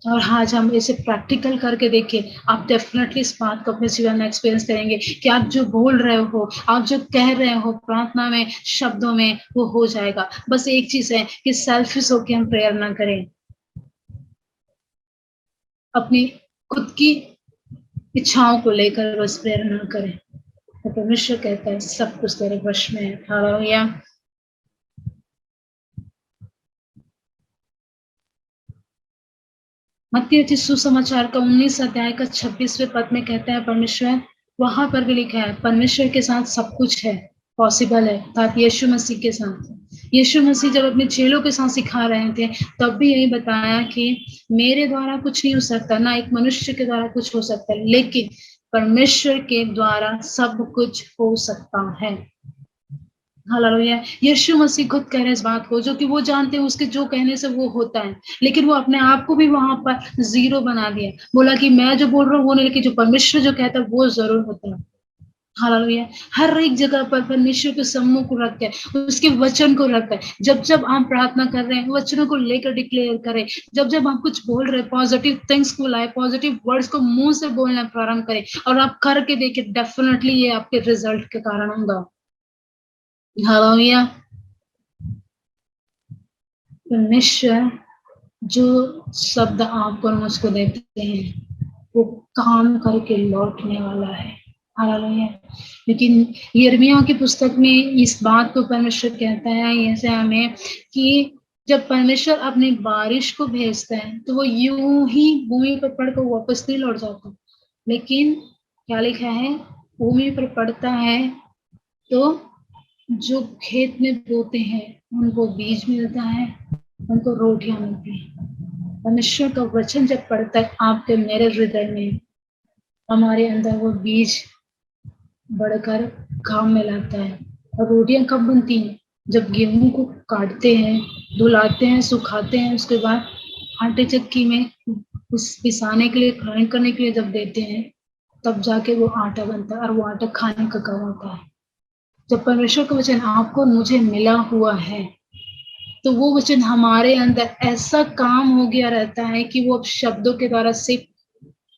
और आज हम इसे प्रैक्टिकल करके देखिए, आप डेफिनेटली इस बात को अपने जीवन में एक्सपीरियंस करेंगे कि आप जो बोल रहे हो, आप जो कह रहे हो प्रार्थना में, शब्दों में, वो हो जाएगा। बस एक चीज है कि सेल्फिश होकर हम प्रेयर ना करें, अपनी खुद की इच्छाओं को लेकर बस प्रेयर ना करें। तो परमेश्वर कहता है सब कुछ तेरे वश में है। हालेलुया। मत्ती रचित सुसमाचार का 19 अध्याय का 26वें पद में कहते हैं परमेश्वर, वहां पर भी लिखा है परमेश्वर के साथ सब कुछ है, पॉसिबल है। अर्थात यीशु मसीह के साथ, यीशु मसीह जब अपने चेलों के साथ सिखा रहे थे तब भी यही बताया कि मेरे द्वारा कुछ नहीं हो सकता, ना एक मनुष्य के द्वारा कुछ हो सकता है, लेकिन परमेश्वर के द्वारा सब कुछ हो सकता है। हालेलुया। यीशु मसीह खुद कह रहे हैं इस बात को, जो कि वो जानते हैं उसके जो कहने से वो होता है, लेकिन वो अपने आप को भी वहां पर जीरो बना दिया। बोला कि मैं जो बोल रहा हूँ वो नहीं, लेकिन जो परमेश्वर जो कहता है वो जरूर होता है। हालेलुया। हर एक जगह पर परमेश्वर के सम्मुख को रखते हैं, उसके वचन को रखते हैं। जब जब आप प्रार्थना कर रहे हैं वचनों को लेकर डिक्लेयर करें। जब जब आप कुछ बोल रहे हैं पॉजिटिव थिंग्स को लाए, पॉजिटिव वर्ड्स को मुंह से बोलना प्रारंभ करें और आप करके देखिए, डेफिनेटली ये आपके रिजल्ट के कारण होगा। हालेलुया। परमेश्वर जो शब्द आपको मुझको देते हैं वो काम करके लौटने वाला है। हालेलुया। लेकिन यिर्मयाह की पुस्तक में इस बात को परमेश्वर कहता है ऐसे हमें कि जब परमेश्वर अपनी बारिश को भेजता है तो वो यूं ही भूमि पर पड़कर वापस नहीं लौट जाता, लेकिन क्या लिखा है, भूमि पर पड़ता है तो जो खेत में बोते हैं उनको बीज मिलता है, उनको रोटियां मिलती हैं। परमेश्वर का वचन जब पड़ता है आपके मेरे हृदय में, हमारे अंदर वो बीज बढ़कर काम में लाता है। और रोटियां कब बनती हैं, जब गेहूं को काटते हैं, धुलाते हैं, सुखाते हैं, उसके बाद आटे चक्की में उस पिसाने के लिए, ग्राइंड करने के लिए जब देते हैं तब जाके वो आटा बनता है और वो आटा खाने का काम होता है। जब परमेश्वर का वचन आपको मुझे मिला हुआ है तो वो वचन हमारे अंदर ऐसा काम हो गया रहता है कि वो अब शब्दों के द्वारा सिर्फ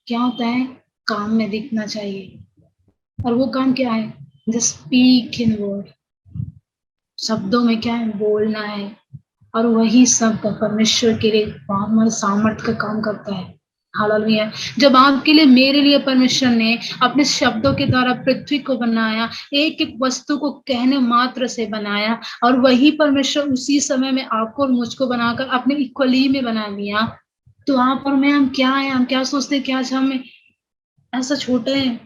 क्या होता है, काम में दिखना चाहिए। और वो काम क्या है, जस्ट स्पीक इन वर्ड, शब्दों में क्या है, बोलना है। और वही सब का परमेश्वर के लिए बहुत सामर्थ्य का काम करता है। हालेलुया। जब आपके लिए, मेरे लिए परमेश्वर ने अपने शब्दों के द्वारा पृथ्वी को बनाया, एक एक वस्तु को कहने मात्र से बनाया, और वही परमेश्वर उसी समय में आपको और मुझको बनाकर अपने इक्वली में बना दिया, तो आप और मैं, हम क्या है, हम क्या सोचते हैं, क्या हम ऐसा छोटे हैं?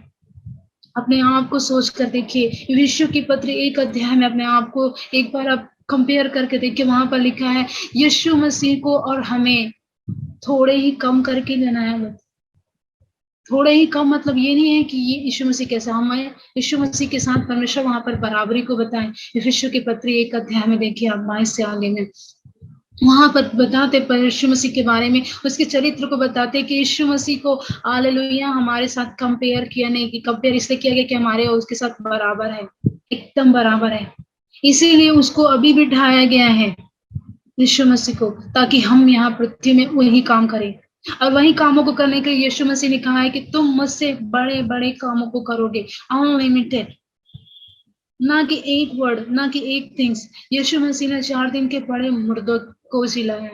अपने आप को सोच कर देखिए, विश्व की पत्र 1 अध्याय में अपने आप को एक बार आप कंपेयर करके देखिए, वहां पर लिखा है यीशु मसीह को और हमें थोड़े ही कम करके बनाया हुआ। थोड़े ही कम मतलब ये नहीं है कि ये यीशु मसीह कैसा, हमें यीशु मसीह के साथ परमेश्वर वहां पर बराबरी को बताएं। विश्व की पत्र 1 अध्याय में देखिए आप 22 से आगे में, वहां पर बताते यीशु मसीह के बारे में, उसके चरित्र को बताते कि यीशु मसीह को हालेलुया हमारे साथ कंपेयर किया नहीं, कि कंपेयर इसलिए किया गया कि हमारे और उसके साथ बराबर है, एकदम बराबर है। इसीलिए उसको अभी बिठाया गया है यीशु मसीह को, ताकि हम यहाँ पृथ्वी में वही काम करें। और वही कामों को करने के लिए यीशु मसीह ने कहा है कि तुम मुझसे बड़े बड़े कामों को करोगे, अनलिमिटेड। ना कि एक वर्ड, ना कि एक थिंग्स। यीशु मसीह ने 4 दिन के बड़े मुर्दों को जिलाया।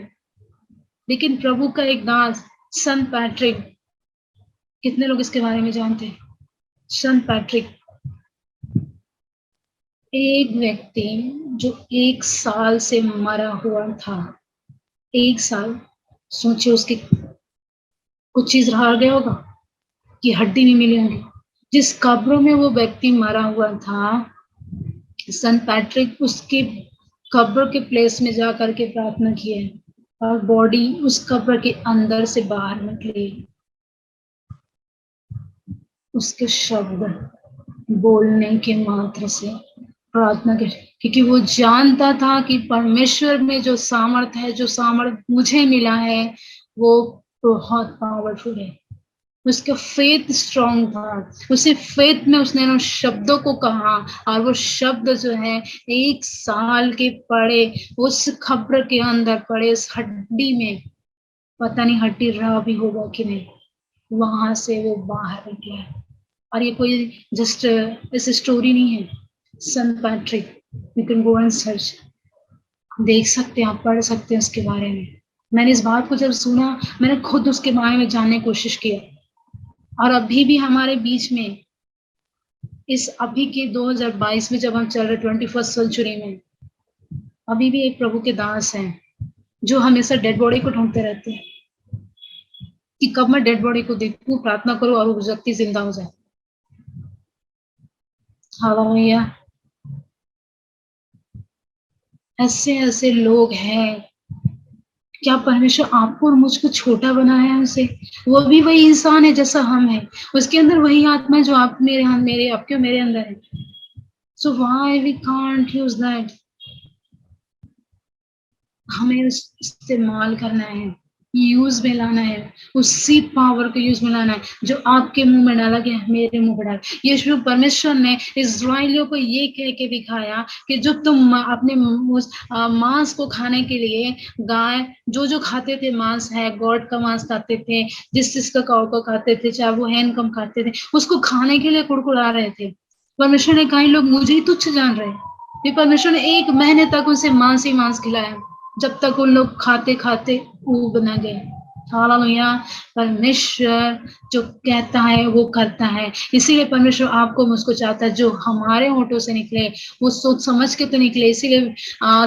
लेकिन प्रभु का एक दास संत पैट्रिक, कितने लोग इसके बारे में जानते हैं? संत पैट्रिक, एक व्यक्ति जो 1 साल से मरा हुआ था, 1 साल। सोचिए उसकी कुछ चीज रह गया होगा कि हड्डी नहीं मिली होगी। जिस कब्रों में वो व्यक्ति मरा हुआ था, संत पैट्रिक उसके कब्र के प्लेस में जा करके प्रार्थना किए, और बॉडी उस कब्र के अंदर से बाहर निकली। उसके शब्द बोलने के मात्र से प्रार्थना के, क्योंकि वो जानता था कि परमेश्वर में जो सामर्थ्य है, जो सामर्थ्य मुझे मिला है, वो बहुत पावरफुल है। उसका फेथ स्ट्रांग था, उसे फेथ में उसने उन शब्दों को कहा, और वो शब्द जो है 1 साल के पड़े उस खब्र के अंदर पड़े, उस हड्डी में, पता नहीं हड्डी रहा भी होगा कि नहीं, वहां से वो बाहर निकला। और ये कोई जस्ट ऐसी स्टोरी नहीं है। संत Patrick, you can go and search, देख सकते हैं, आप पढ़ सकते हैं उसके बारे में। मैंने इस बात को जब सुना, मैंने खुद उसके बारे में जानने की कोशिश किया। और अभी भी हमारे बीच में, इस अभी के 2022 में जब हम चल रहे 21st सेंचुरी में, अभी भी एक प्रभु के दास हैं जो हमेशा डेड बॉडी को ढूंढते रहते हैं कि कब मैं डेड बॉडी को देखूं, प्रार्थना करूं और वो व्यक्ति जिंदा हो जाए। हालेलुया। ऐसे ऐसे लोग हैं। क्या परमेश्वर आपको और मुझको छोटा बनाया है उसे? वो भी वही इंसान है जैसा हम है, उसके अंदर वही आत्मा है जो आप मेरे, हम मेरे, आपके मेरे अंदर है। So why we can't use that? हमें इस्तेमाल करना है, यूज में लाना है, उसी पावर को यूज में लाना है जो आपके मुंह में डाला गया, मेरे मुंह में डाला। यीशु परमेश्वर ने इस्राएलियों को ये कह के दिखाया कि जो तुम अपने मांस को खाने के लिए, गाय जो जो खाते थे, मांस है, गॉड का मांस खाते थे, जिस जिसका काउ को खाते थे, चाहे वो हैन कम खाते थे, उसको खाने के लिए कुड़कुड़ा रहे थे। परमेश्वर ने कई लोग मुझे ही तुच्छ जान रहे हैं। परमेश्वर ने 1 महीने तक उसे मांस ही मांस खिलाया, जब तक उन लोग खाते खाते ऊब न गए। हालेलुया। परमेश्वर जो कहता है वो करता है। इसीलिए परमेश्वर आपको मुझको चाहता है, जो हमारे होठों से निकले वो सोच समझ के तो निकले। इसीलिए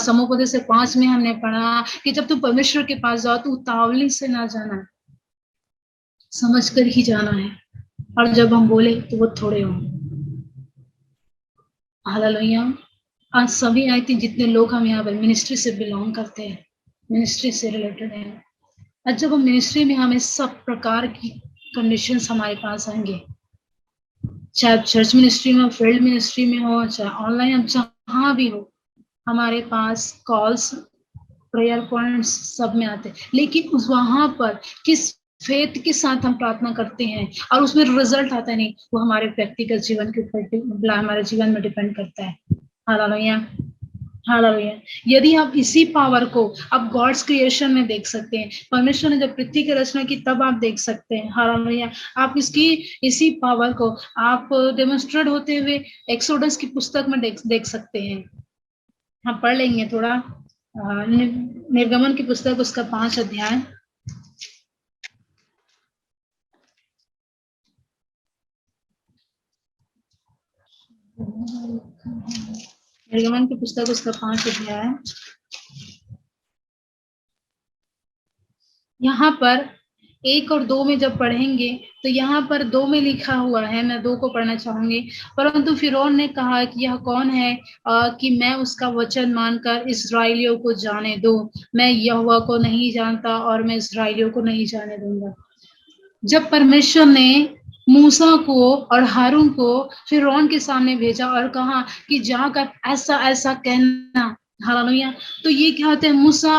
समुपदेश से 5 में हमने पढ़ा कि जब तुम परमेश्वर के पास जाओ तो उतावली से ना जाना, समझ कर ही जाना है, और जब हम बोले तो वो थोड़े हो। हालेलुया। आज सभी आई थिंक जितने लोग हम यहाँ पर मिनिस्ट्री से बिलोंग करते हैं, मिनिस्ट्री से रिलेटेड है, और जब हम मिनिस्ट्री में, हमें सब प्रकार की कंडीशंस हमारे पास आएंगे, चाहे चर्च मिनिस्ट्री में हो, फील्ड मिनिस्ट्री में हो, चाहे ऑनलाइन, जहाँ भी हो, हमारे पास कॉल्स, प्रेयर पॉइंट्स सब में आते हैं। लेकिन उस वहां पर किस फेथ के साथ हम प्रार्थना करते हैं और उसमें रिजल्ट आता नहीं, वो हमारे व्यक्तिगत जीवन के ऊपर, हमारे जीवन में डिपेंड करता है। हालेलुया। हालेलुया। यदि आप इसी पावर को आप गॉड्स क्रिएशन में देख सकते हैं, परमेश्वर ने जब पृथ्वी की रचना की तब आप देख सकते हैं। हालेलुया। आप इसकी इसी पावर को आप डेमोन्स्ट्रेट होते हुए एक्सोडस की पुस्तक में देख सकते हैं। हम पढ़ लेंगे थोड़ा, निर्गमन की पुस्तक उसका 5 अध्याय। निर्गमन की पुस्तक उसका 5 अध्याय। यहाँ पर 1 और 2 में जब पढ़ेंगे तो यहाँ पर 2 में लिखा हुआ है, मैं 2 को पढ़ना चाहूंगी। परंतु फिरौन ने कहा कि यह कौन है कि मैं उसका वचन मानकर इस्राएलियों को जाने दूं। मैं यहोवा को नहीं जानता और मैं इस्राएलियों को नहीं जाने दूंगा। जब परमेश्वर ने मूसा को और हारून को फिरौन के सामने भेजा और कहा कि जाकर ऐसा ऐसा कहना, हालेलुया। तो ये क्या होते हैं, मूसा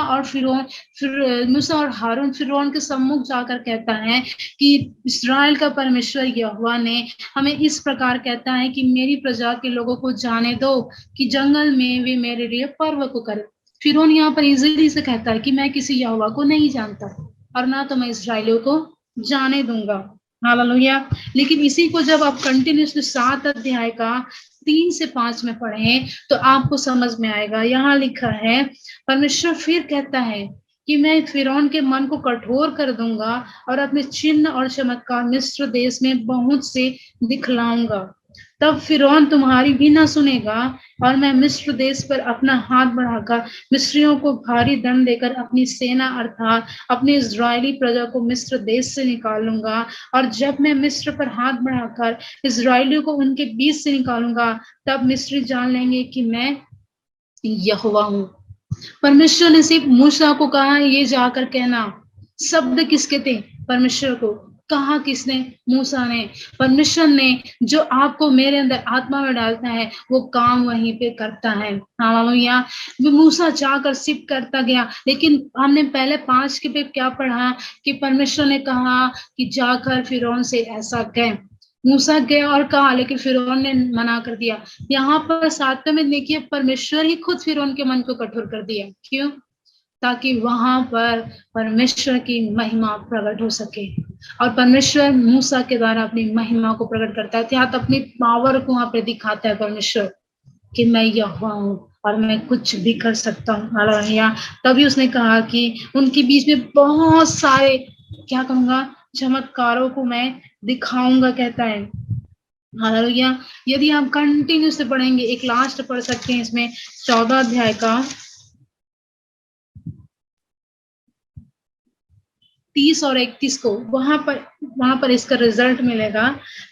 और हारून फिरौन के सम्मुख जाकर कहता है कि इस्राएल का परमेश्वर यहोवा ने हमें इस प्रकार कहता है कि मेरी प्रजा के लोगों को जाने दो कि जंगल में वे मेरे लिए पर्व को करें। फिरौन यहाँ पर इजीली से कहता है कि मैं किसी यहोवा को नहीं जानता और ना तो मैं इस्राएलियों को जाने दूंगा। हालेलुया। लेकिन इसी को जब आप कंटिन्यूसली 7 अध्याय का 3 से 5 में पढ़ें तो आपको समझ में आएगा। यहाँ लिखा है, परमेश्वर फिर कहता है कि मैं फिरौन के मन को कठोर कर दूंगा और अपने चिन्ह और चमत्कार मिस्र देश में बहुत से दिखलाऊंगा। तब फिरौन तुम्हारी भी ना सुनेगा और मैं मिस्र देश पर अपना हाथ बढ़ाकर मिस्रियों को भारी दंड देकर अपनी सेना अर्थात अपनी इजरायली प्रजा को मिस्र देश से निकालूंगा। और जब मैं मिस्र पर हाथ बढ़ाकर इजरायलियों को उनके बीच से निकालूंगा तब मिस्री जान लेंगे कि मैं यहोवा हूँ। परमेश्वर ने सिर्फ मूसा को कहा ये जाकर कहना। शब्द किसके थे? परमेश्वर को। कहा किसने? मूसा ने। परमेश्वर ने जो आपको मेरे अंदर आत्मा में डालता है वो काम वहीं पे करता है। हालेलुया। वो मूसा जाकर सिर्फ करता गया, लेकिन हमने पहले 5 के पे क्या पढ़ा कि परमेश्वर ने कहा कि जाकर फिरौन से ऐसा कह। मूसा गया और कहा, लेकिन फिरौन ने मना कर दिया। यहाँ पर 7 में देखिए, परमेश्वर ही खुद फिरौन के मन को कठोर कर दिया। क्यों? ताकि वहां पर परमेश्वर की महिमा प्रकट हो सके। और परमेश्वर मूसा के द्वारा अपनी महिमा को प्रकट करता है, अर्थात अपनी पावर को वहां पर दिखाता है परमेश्वर कि मैं यहोवा हूँ और मैं कुछ भी कर सकता हूँ। हालेलुया। तभी उसने कहा कि उनके बीच में बहुत सारे, क्या कहूंगा, चमत्कारों को मैं दिखाऊंगा, कहता है। हालेलुया। यदि आप कंटिन्यू से पढ़ेंगे, एक लास्ट पढ़ सकते हैं इसमें 14 अध्याय का 30 और 31 को, वहां पर इसका रिजल्ट मिलेगा।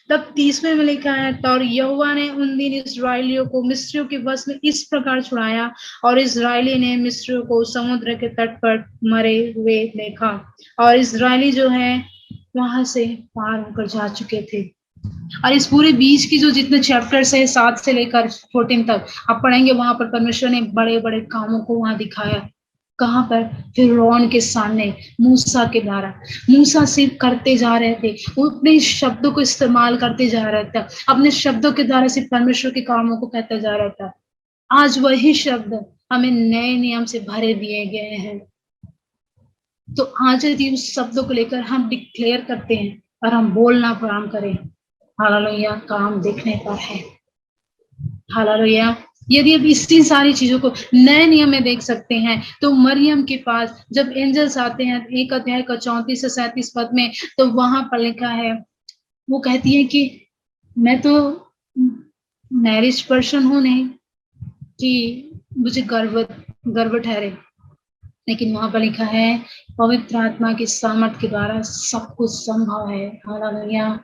तब 30वें में लिखा है, और यहोवा ने उन दिन इस्राएलियों को मिस्रियों के वश में इस प्रकार छुड़ाया और इस्राएली ने मिस्रियों को समुद्र के तट पर मरे हुए देखा। और इस्राएली जो है वहां से पार होकर जा चुके थे। और इस पूरे बीच की जो जितने चैप्टर्स है 7 से लेकर 14 तक आप पढ़ेंगे, वहां पर परमेश्वर ने बड़े बड़े कामों को वहां दिखाया। कहां पर? फिरौन के सामने मूसा के द्वारा। मूसा सिर्फ करते जा रहे थे, वो अपने शब्दों को इस्तेमाल करते जा रहा था, अपने शब्दों के द्वारा सिर्फ परमेश्वर के कामों को कहता जा रहा था। आज वही शब्द हमें नए नियम से भरे दिए गए हैं। तो आज यदि उस शब्दों को लेकर हम डिक्लेयर करते हैं और हम बोलना प्रारंभ करें, हालेलुया, काम देखने पर है। हालेलुया। यदि अब इसी सारी चीजों को नए नियम में देख सकते हैं, तो मरियम के पास जब एंजल्स आते हैं 1 अध्याय का 34 से 37 पद में, तो वहां पर लिखा है, वो कहती है कि मैं तो मैरिज पर्सन हूं नहीं कि मुझे गर्व ठहरे, लेकिन वहां पर लिखा है पवित्र आत्मा की सामर्थ के द्वारा सब कुछ संभव है। हालेलुया।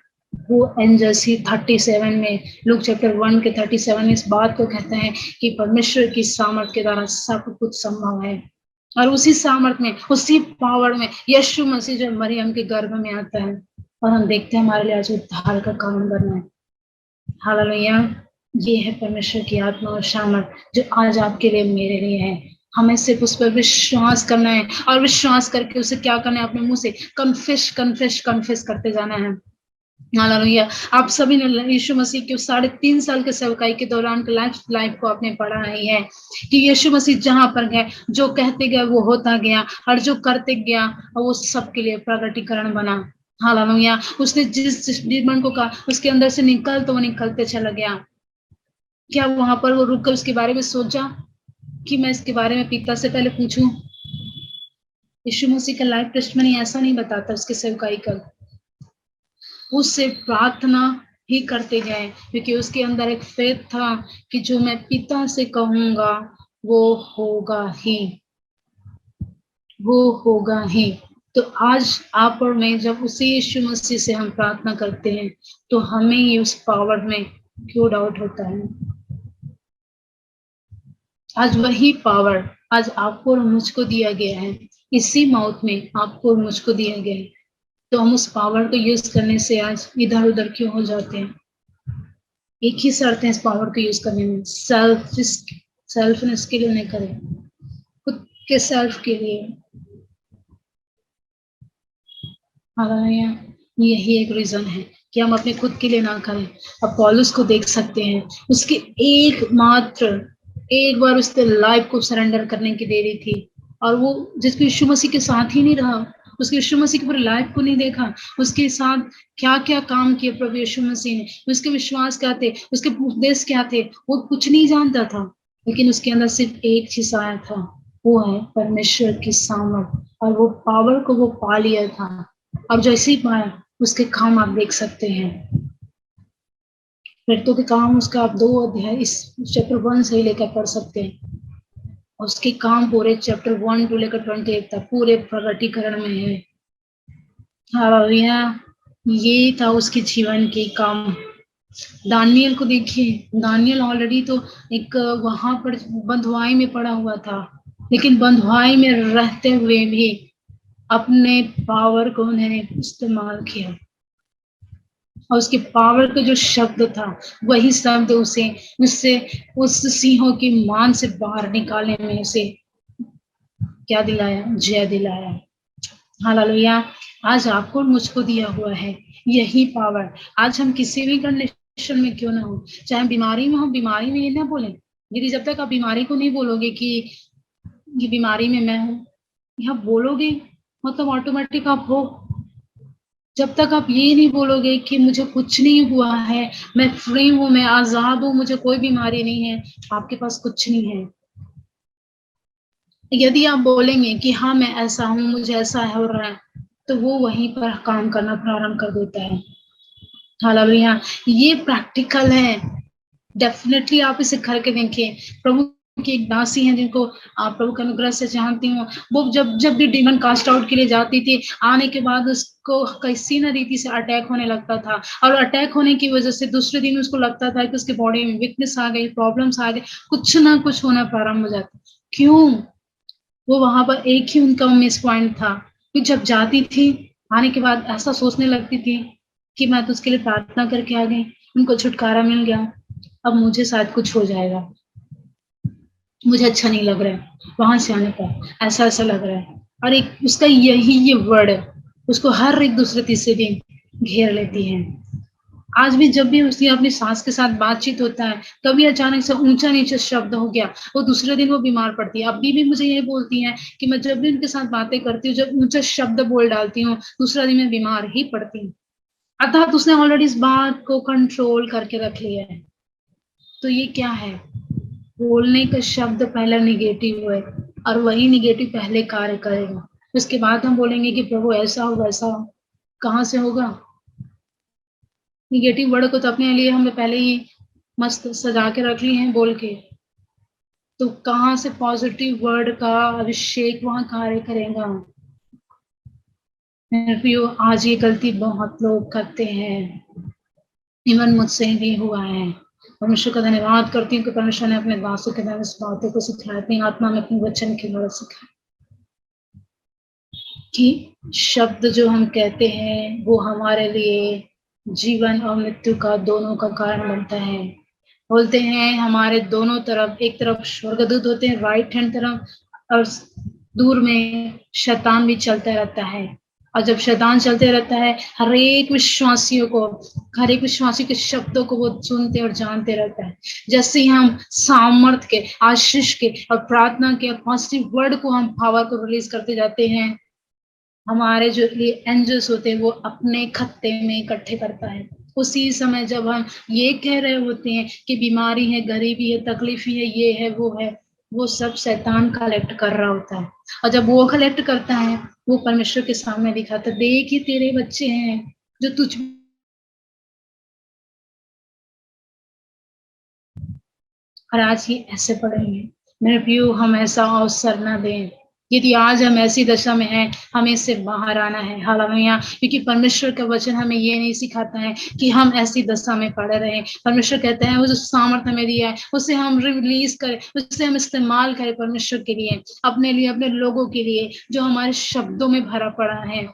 वो एंजल्स ही 37 में, लूक चैप्टर 1 के 37 में इस बात को कहते हैं कि परमेश्वर की सामर्थ के द्वारा सब कुछ संभव है। और उसी सामर्थ में, उसी पावर में यीशु मसीह जो मरियम के गर्भ में आता है और हम देखते हैं हमारे लिए आज उद्धार का कारण बना है। हालेलुया। ये है परमेश्वर की आत्मा और सामर्थ जो आज आपके लिए, मेरे लिए है। हमें सिर्फ उस पर विश्वास करना है और विश्वास करके उसे क्या करना है, अपने मुंह से कन्फेस करते जाना है। हालेलुया। आप सभी ने यीशु मसीह के 3.5 साल के सेवकाई के दौरान लाइफ को आपने पढ़ा ही है कि यीशु मसीह जहां पर गए, जो कहते गए वो होता गया, और जो करते गया वो सबके लिए प्रकटीकरण बना। हालेलुया। उसने जिस डिमन को कहा उसके अंदर से निकल, तो वो निकलते चला गया। क्या वहां पर वो रुककर उसके बारे में सोचा? कि मैं इसके बारे में पिता से पहले पूछूं। यीशु मसीह का लाइफ टेस्टमनी ऐसा नहीं बताता उसके सेवकाई का, उससे प्रार्थना ही करते गए, क्योंकि उसके अंदर एक फेथ था कि जो मैं पिता से कहूंगा वो होगा ही, वो होगा ही। तो आज आप और मैं जब उसी यीशु मसीह से हम प्रार्थना करते हैं तो हमें ही उस पावर में क्यों डाउट होता है। आज वही पावर आज आपको और मुझको दिया गया है, इसी मौत में आपको और मुझको दिया गया है, तो हम उस पावर को यूज करने से आज इधर उधर क्यों हो जाते हैं। एक ही शर्त है इस पावर को यूज करने में, सेल्फनेस के लिए नहीं करें, खुद के सेल्फ के लिए। हालांकि यही एक रीजन है कि हम अपने खुद के लिए ना करें। अब पौलुस को देख सकते हैं, उसकी एक बार उसने लाइफ को सरेंडर करने की देरी थी, और वो जिसको यीशु मसीह के साथ ही नहीं रहा, उसके यीशु मसीह की पूरी लाइफ को नहीं देखा, उसके साथ क्या क्या काम किए प्रभु यीशु मसीह ने, उसके विश्वास क्या थे, उसके उपदेश क्या थे, वो कुछ नहीं जानता था। लेकिन उसके अंदर सिर्फ एक चीज आया था, वो है परमेश्वर की सामर्थ, और वो पावर को वो पा लिया था। अब जैसे ही पाया उसके काम आप देख सकते हैं। प्रेरितों के काम उसका आप 2 अध्याय इस चैप्टर 1 से ही लेकर पढ़ सकते हैं। उसके काम पूरे चैप्टर 1 टू लेकर 28 तक पूरे प्रकटीकरण में है। हालेलुया, ये था उसके जीवन के काम। दानियल को देखिए, दानियल ऑलरेडी तो एक वहां पर बंधुआई में पड़ा हुआ था, लेकिन बंधुआई में रहते हुए भी अपने पावर को उन्होंने इस्तेमाल किया, और उसके पावर का जो शब्द था वही शब्द उससे उस सिंहों की मान से बाहर निकालने में उसे क्या दिलाया, जय दिलाया। हालेलुया, आज आपको मुझको दिया हुआ है यही पावर। आज हम किसी भी कंडीशन में क्यों ना हो, चाहे बीमारी में हो, बीमारी में ये ना बोले, यदि जब तक आप बीमारी को नहीं बोलोगे कि ये बीमारी में मैं हूँ, यहाँ बोलोगे मतलब ऑटोमेटिक आप हो। जब तक आप ये नहीं बोलोगे कि मुझे कुछ नहीं हुआ है, मैं फ्री हूं, मैं आजाद हूं, मुझे कोई बीमारी नहीं है, आपके पास कुछ नहीं है। यदि आप बोलेंगे कि हाँ मैं ऐसा हूं, मुझे ऐसा हो रहा है, तो वो वहीं पर काम करना प्रारंभ कर देता है। हालेलुया, ये प्रैक्टिकल है। डेफिनेटली आप इसे करके देखिए। प्रभु की एक दासी है जिनको आप प्रभु के अनुग्रह से जानती हूँ, वो जब भी डीमन कास्ट आउट के लिए जाती थी, आने के बाद उसको किसी न रीति से अटैक होने लगता था, और अटैक होने की वजह से दूसरे दिन उसको लगता था कि उसके बॉडी में वीकनेस आ गई, प्रॉब्लम्स आ गए, कुछ ना कुछ होना प्रारंभ हो जाता। क्यों? वो वहां पर एक ही उनका मिस पॉइंट था कि जब जाती थी, आने के बाद ऐसा सोचने लगती थी कि मैं तो उसके लिए प्रार्थना करके आ गई, उनको छुटकारा मिल गया, अब मुझे शायद कुछ हो जाएगा, मुझे अच्छा नहीं लग रहा है वहां से आने पर, ऐसा ऐसा लग रहा है। और एक उसका यही ये वर्ड उसको हर एक दूसरे तीसरे दिन घेर लेती है। आज भी जब भी उसकी अपनी सास के साथ बातचीत होता है, कभी अचानक से ऊंचा नीचे शब्द हो गया, वो दूसरे दिन वो बीमार पड़ती है। अभी भी मुझे ये बोलती है कि मैं जब भी उनके साथ बातें करती हूँ, जब ऊंचा शब्द बोल डालती हूँ, दूसरा दिन मैं बीमार ही पड़ती हूँ। अर्थात उसने ऑलरेडी इस बात को कंट्रोल करके रख लिया है। तो ये क्या है? बोलने का शब्द पहला निगेटिव है, और वही निगेटिव पहले कार्य करेगा। उसके बाद हम बोलेंगे कि प्रभु ऐसा हो वैसा हो, कहाँ से होगा? निगेटिव वर्ड को तो अपने लिए हमने पहले ही मस्त सजा के रख लिए हैं बोल के, तो कहाँ से पॉजिटिव वर्ड का अभिषेक वहां कार्य करेगा? आज ये गलती बहुत लोग करते हैं, इवन मुझसे भी हुआ है। परमेश्वर का धन्यवाद करती हूँ कि परमेश्वर ने अपने दासों के द्वारा इस बातों को सिखाया, अपनी आत्मा में अपने वचन के द्वारा सिखाया कि शब्द जो हम कहते हैं वो हमारे लिए जीवन और मृत्यु का दोनों का कारण बनता है। बोलते हैं हमारे दोनों तरफ, एक तरफ स्वर्गदूत होते हैं राइट हैंड तरफ, और दूर में शैतान भी चलता रहता है। और जब शैतान चलते रहता है, हर एक विश्वासी के शब्दों को वो सुनते और जानते रहता है। जैसे ही हम सामर्थ के, आशीष के और प्रार्थना के पॉजिटिव वर्ड को, हम पावर को रिलीज करते जाते हैं, हमारे जो ये एंजल्स होते हैं वो अपने खत्ते में इकट्ठे करता है। उसी समय जब हम ये कह रहे होते हैं कि बीमारी है, गरीबी है, तकलीफ है, ये है वो है, वो सब शैतान कलेक्ट कर रहा होता है। और जब वो कलेक्ट करता है, वो परमेश्वर के सामने दिखाता है, देख ये तेरे बच्चे हैं जो तुझ, और आज ये ऐसे पढ़ेंगे। मेरे प्रियो, हम ऐसा अवसर ना दें। यदि आज हम ऐसी दशा में हैं, हमें इससे बाहर आना है। हालेलुया। क्योंकि परमेश्वर का वचन हमें ये नहीं सिखाता है कि हम ऐसी दशा में पड़े रहें। परमेश्वर कहते हैं वो जो सामर्थ्य हमें दिया है उसे हम रिलीज करें, उसे हम इस्तेमाल करें परमेश्वर के लिए, अपने लिए, अपने लोगों के लिए जो हमारे शब्दों में भरा पड़ा है।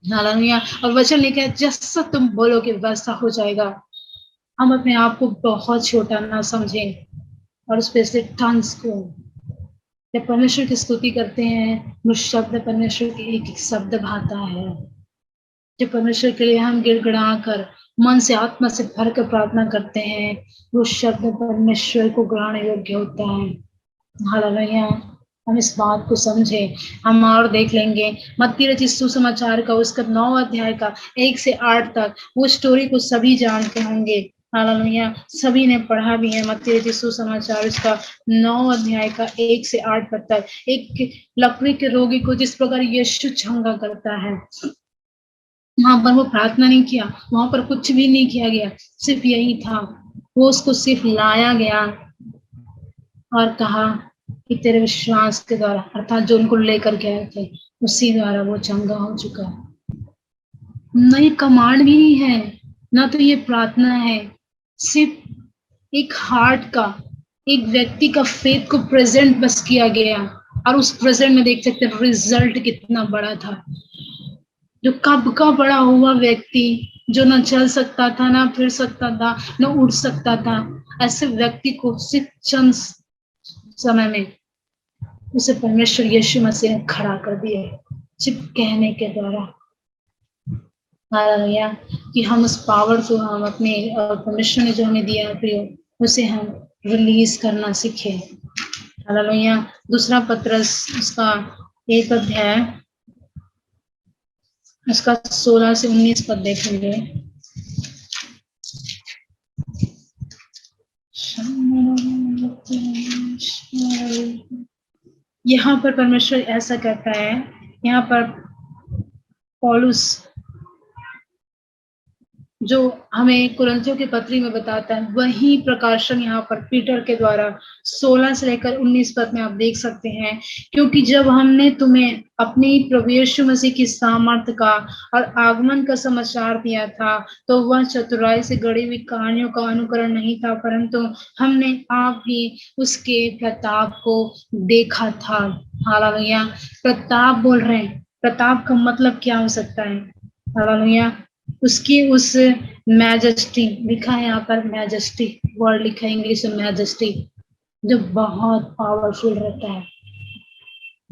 हालेलुया। और वचन लिखा है जैसा तुम बोलोगे वैसा हो जाएगा। हम अपने आप को बहुत छोटा ना समझें, और स्पेशली टंग्स को, जब परमेश्वर की स्तुति करते हैं, वो शब्द परमेश्वर के एक एक शब्द भाता है। जब परमेश्वर के लिए हम गिड़गिड़ा कर मन से, आत्मा से भर कर प्रार्थना करते हैं, वो शब्द परमेश्वर को ग्रहण योग्य होता है। हालेलुया। हम इस बात को समझे। हम और देख लेंगे मत्ती रचित सुसमाचार का उसका 9 अध्याय का 1 से 8 तक, वो स्टोरी को सभी जानते होंगे। हालेलुया। सभी ने पढ़ा भी है मत्ती रचित सुसमाचार उसका 9 अध्याय का 1 से 8 पद तक। एक लकड़ी के रोगी को जिस प्रकार यीशु चंगा करता है, वहां पर वो प्रार्थना नहीं किया, वहां पर कुछ भी नहीं किया गया, सिर्फ यही था, वो उसको सिर्फ लाया गया और कहा कि तेरे विश्वास के द्वारा, अर्थात जो उनको लेकर गए थे उसी द्वारा वो चंगा हो चुका। न ये कमांड भी नहीं है, ना तो ये प्रार्थना है, सिर्फ एक हार्ट का, एक व्यक्ति का फेथ को प्रेजेंट बस किया गया। और उस प्रेजेंट में देख सकते हैं रिजल्ट कितना बड़ा था। जो कब का बड़ा हुआ व्यक्ति, जो ना चल सकता था, ना फिर सकता था, ना उड़ सकता था, ऐसे व्यक्ति को सिर्फ चंद समय में उसे परमेश्वर यीशु मसीह ने खड़ा कर दिया, सिर्फ कहने के द्वारा। हालेलुया। कि हम उस पावर को, हम अपने परमेश्वर ने जो हमें दिया है प्रियो, उसे हम रिलीज करना सीखे। हालेलुया। दूसरा पत्रस उसका 1 अध्याय उसका 16 से 19 पद देखेंगे। यहाँ पर परमेश्वर ऐसा कहता है, यहाँ पर पौलुस जो हमें कुरिन्थियों की पत्री में बताता है, वही प्रकाशन यहाँ पर पीटर के द्वारा 16 से लेकर 19 पद में आप देख सकते हैं। क्योंकि जब हमने तुम्हें अपनी प्रभु यीशु मसीह की सामर्थ्य का और आगमन का समाचार दिया था, तो वह चतुराई से गढ़ी हुई कहानियों का अनुकरण नहीं था, परंतु हमने आप ही उसके प्रताप को देखा था। हालेलुया। प्रताप बोल रहे हैं, प्रताप का मतलब क्या हो सकता है? हालेलुया। उसकी उस मैजेस्टी, लिखा है यहाँ पर मैजेस्टी, वर्ड लिखा है इंग्लिश में मैजेस्टी, जो बहुत पावरफुल रहता है।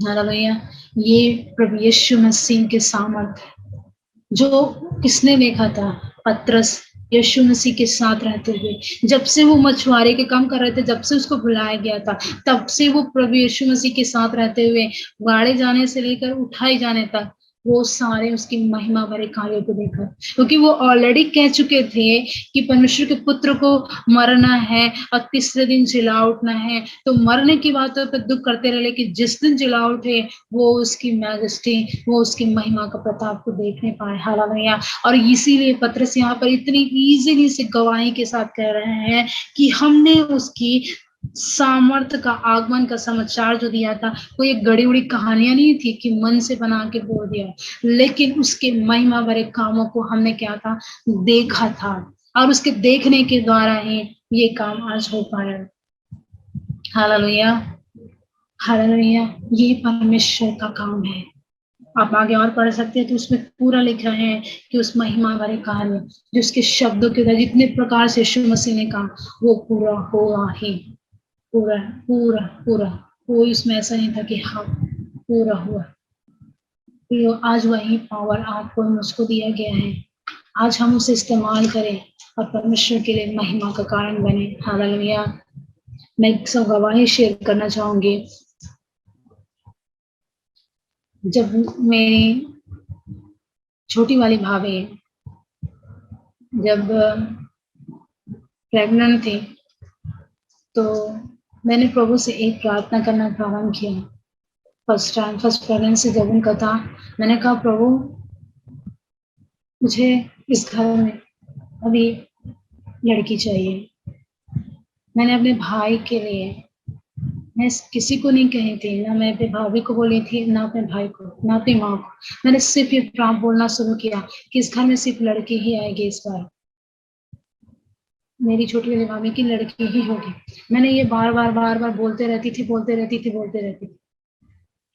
हालेलुया। ये प्रभु यीशु मसीह के सामर्थ्य, जो किसने देखा था? पतरस यीशु मसीह के साथ रहते हुए, जब से वो मछुआरे के काम कर रहे थे, जब से उसको बुलाया गया था, तब से वो प्रभु यीशु मसीह के साथ रहते हुए गाड़े जाने से लेकर उठाए जाने तक वो सारे उसकी महिमा भरे कार्यों को देखा। क्योंकि वो ऑलरेडी कह चुके थे कि परमेश्वर के पुत्र को मरना है और तीसरे दिन जिला उठना है। तो मरने की बातों पर दुख करते रहे, लेकिन जिस दिन जिला उठे वो उसकी मैजेस्टी, वो उसकी महिमा का प्रताप को देखने पाए। हालेलुया। और इसीलिए पतरस यहाँ पर इतनी इजीली से गवाही के साथ कह रहे हैं कि हमने उसकी सामर्थ्य का, आगमन का समाचार जो दिया था, कोई एक गड़ी उड़ी कहानियां नहीं थी कि मन से बना के बोल दिया, लेकिन उसके महिमा भरे कामों को हमने क्या था? देखा था। और उसके देखने के द्वारा ही ये काम आज हो पाया। हालेलुया। हालेलुया। ये परमेश्वर का काम है। आप आगे और पढ़ सकते हैं तो उसमें पूरा लिखा है कि उस महिमा भरे कार्य जो उसके शब्दों के द्वारा जितने प्रकार से यीशु मसीह ने कहा, वो पूरा हुआ ही। पूरा पूरा पूरा, कोई उसमें ऐसा नहीं था कि हाँ पूरा हुआ। तो आज वही पावर आपको मुझको दिया गया है, आज हम उसे इस्तेमाल करें और परमेश्वर के लिए महिमा का कारण बने। हालेलुया। मैं एक सब गवाही शेयर करना चाहूंगी। जब मेरी छोटी वाली भाभी जब प्रेग्नेंट थी, तो मैंने प्रभु से एक प्रार्थना करना प्रारंभ किया। फर्स्ट प्रेगनेंसी जब उनका था, मैंने कहा प्रभु मुझे इस घर में अभी लड़की चाहिए। मैंने अपने भाई के लिए, मैं किसी को नहीं कही थी, ना मैं अपने भाभी को बोली थी, ना अपने भाई को, ना अपनी माँ को। मैंने सिर्फ ये बोलना शुरू किया कि इस घर में सिर्फ लड़की ही आएगी इस बार, मेरी छोटी वाली भाभी की लड़की ही होगी। मैंने ये बार बार बोलते रहती थी।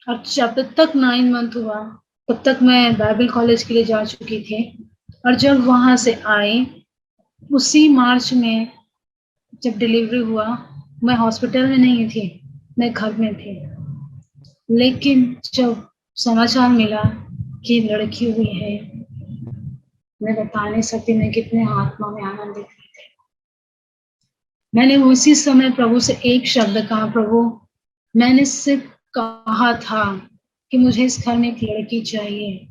और जब तक 9 मंथ हुआ तब तक मैं बाइबल कॉलेज के लिए जा चुकी थी। और जब वहां से आई उसी मार्च में जब डिलीवरी हुआ, मैं हॉस्पिटल में नहीं थी, मैं घर में थी। लेकिन जब समाचार मिला कि लड़की हुई है, मैं बता नहीं सकती मैं कितने आत्मा में आनंदित थी। मैंने उसी समय प्रभु से एक शब्द कहा, प्रभु मैंने सिर्फ कहा था कि मुझे इस घर में एक लड़की चाहिए,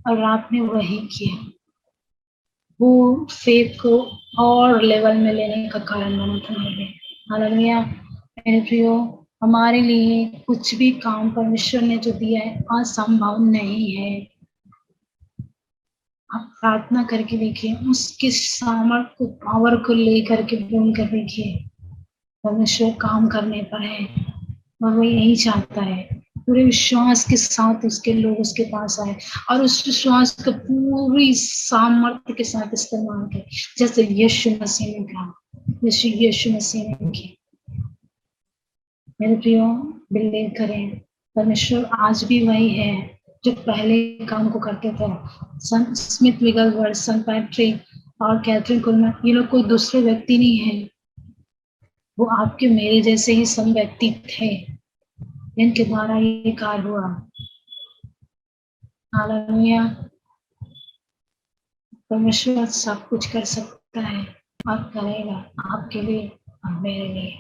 और आपने वही किया। वो फेथ को और लेवल में लेने का कारण बना था मेरे लिए। हालेलुया। मेरे प्रियो, हमारे लिए कुछ भी काम परमेश्वर ने जो दिया है असंभव नहीं है। आप प्रार्थना करके देखिए, उसके सामर्थ्य को, पावर को लेकर के बोल कर देखिए, परमेश्वर काम करने पर है। और वो यही चाहता है, पूरे विश्वास के साथ उसके लोग उसके पास आए और उस विश्वास को पूरी सामर्थ्य के साथ इस्तेमाल करें, जैसे यीशु मसीह ने कहा, जैसे यीशु मसीह ने की। मेरे प्रियो, बिलीव करें, परमेश्वर आज भी वही है जो पहले काम को करते थे। संत स्मिथ विगलवर्थ, संत पैट्रिक और कैथरीन कुलमैन, ये लोग कोई दूसरे व्यक्ति नहीं है, वो आपके मेरे जैसे ही सम व्यक्ति थे, इनके द्वारा ये कार्य हुआ। हालेलुया। परमेश्वर सब कुछ कर सकता है और करेगा आपके लिए और मेरे लिए।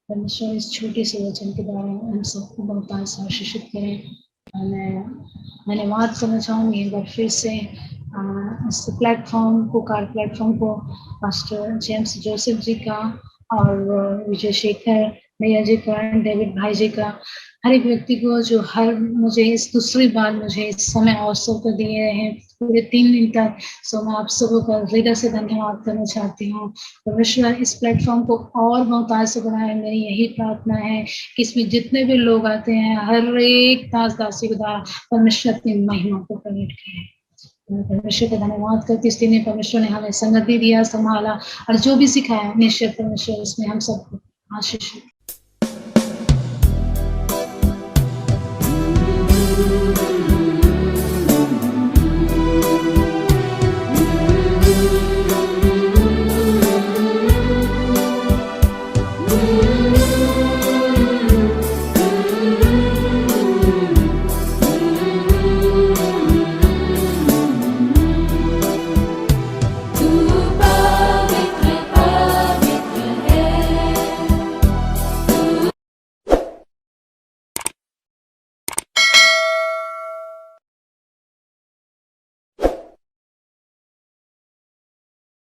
परमेश्वर इस छोटे से वचन के द्वारा हम सबको बहुत आशीषित करें। और मैं धन्यवाद करना चाहूँगी एक बार फिर से इस प्लेटफॉर्म को, कार प्लेटफॉर्म को पास्टर जेम्स जोसेफ जी का और विजय शेखर भैया जी का, डेविड भाई जी का, हर एक व्यक्ति को जो हर मुझे इस दूसरी बार मुझे इस समय अवसर को दिए हैं पूरे 3 दिन तक। सो मैं आप सबों का हृदय से धन्यवाद करना चाहती हूँ। परमेश्वर इस प्लेटफॉर्म को और बहुत आगे बढ़ाए, मेरी यही प्रार्थना है कि इसमें जितने भी लोग आते हैं, हर एक दास दासी के द्वारा परमेश्वर अपनी महिमा को प्रकट करें। परमेश्वर का धन्यवाद करती इस दिन परमेश्वर ने हमें संगति दिया, संभाला और जो भी सिखाया, निश्चय परमेश्वर इसमें हम सबको आशीष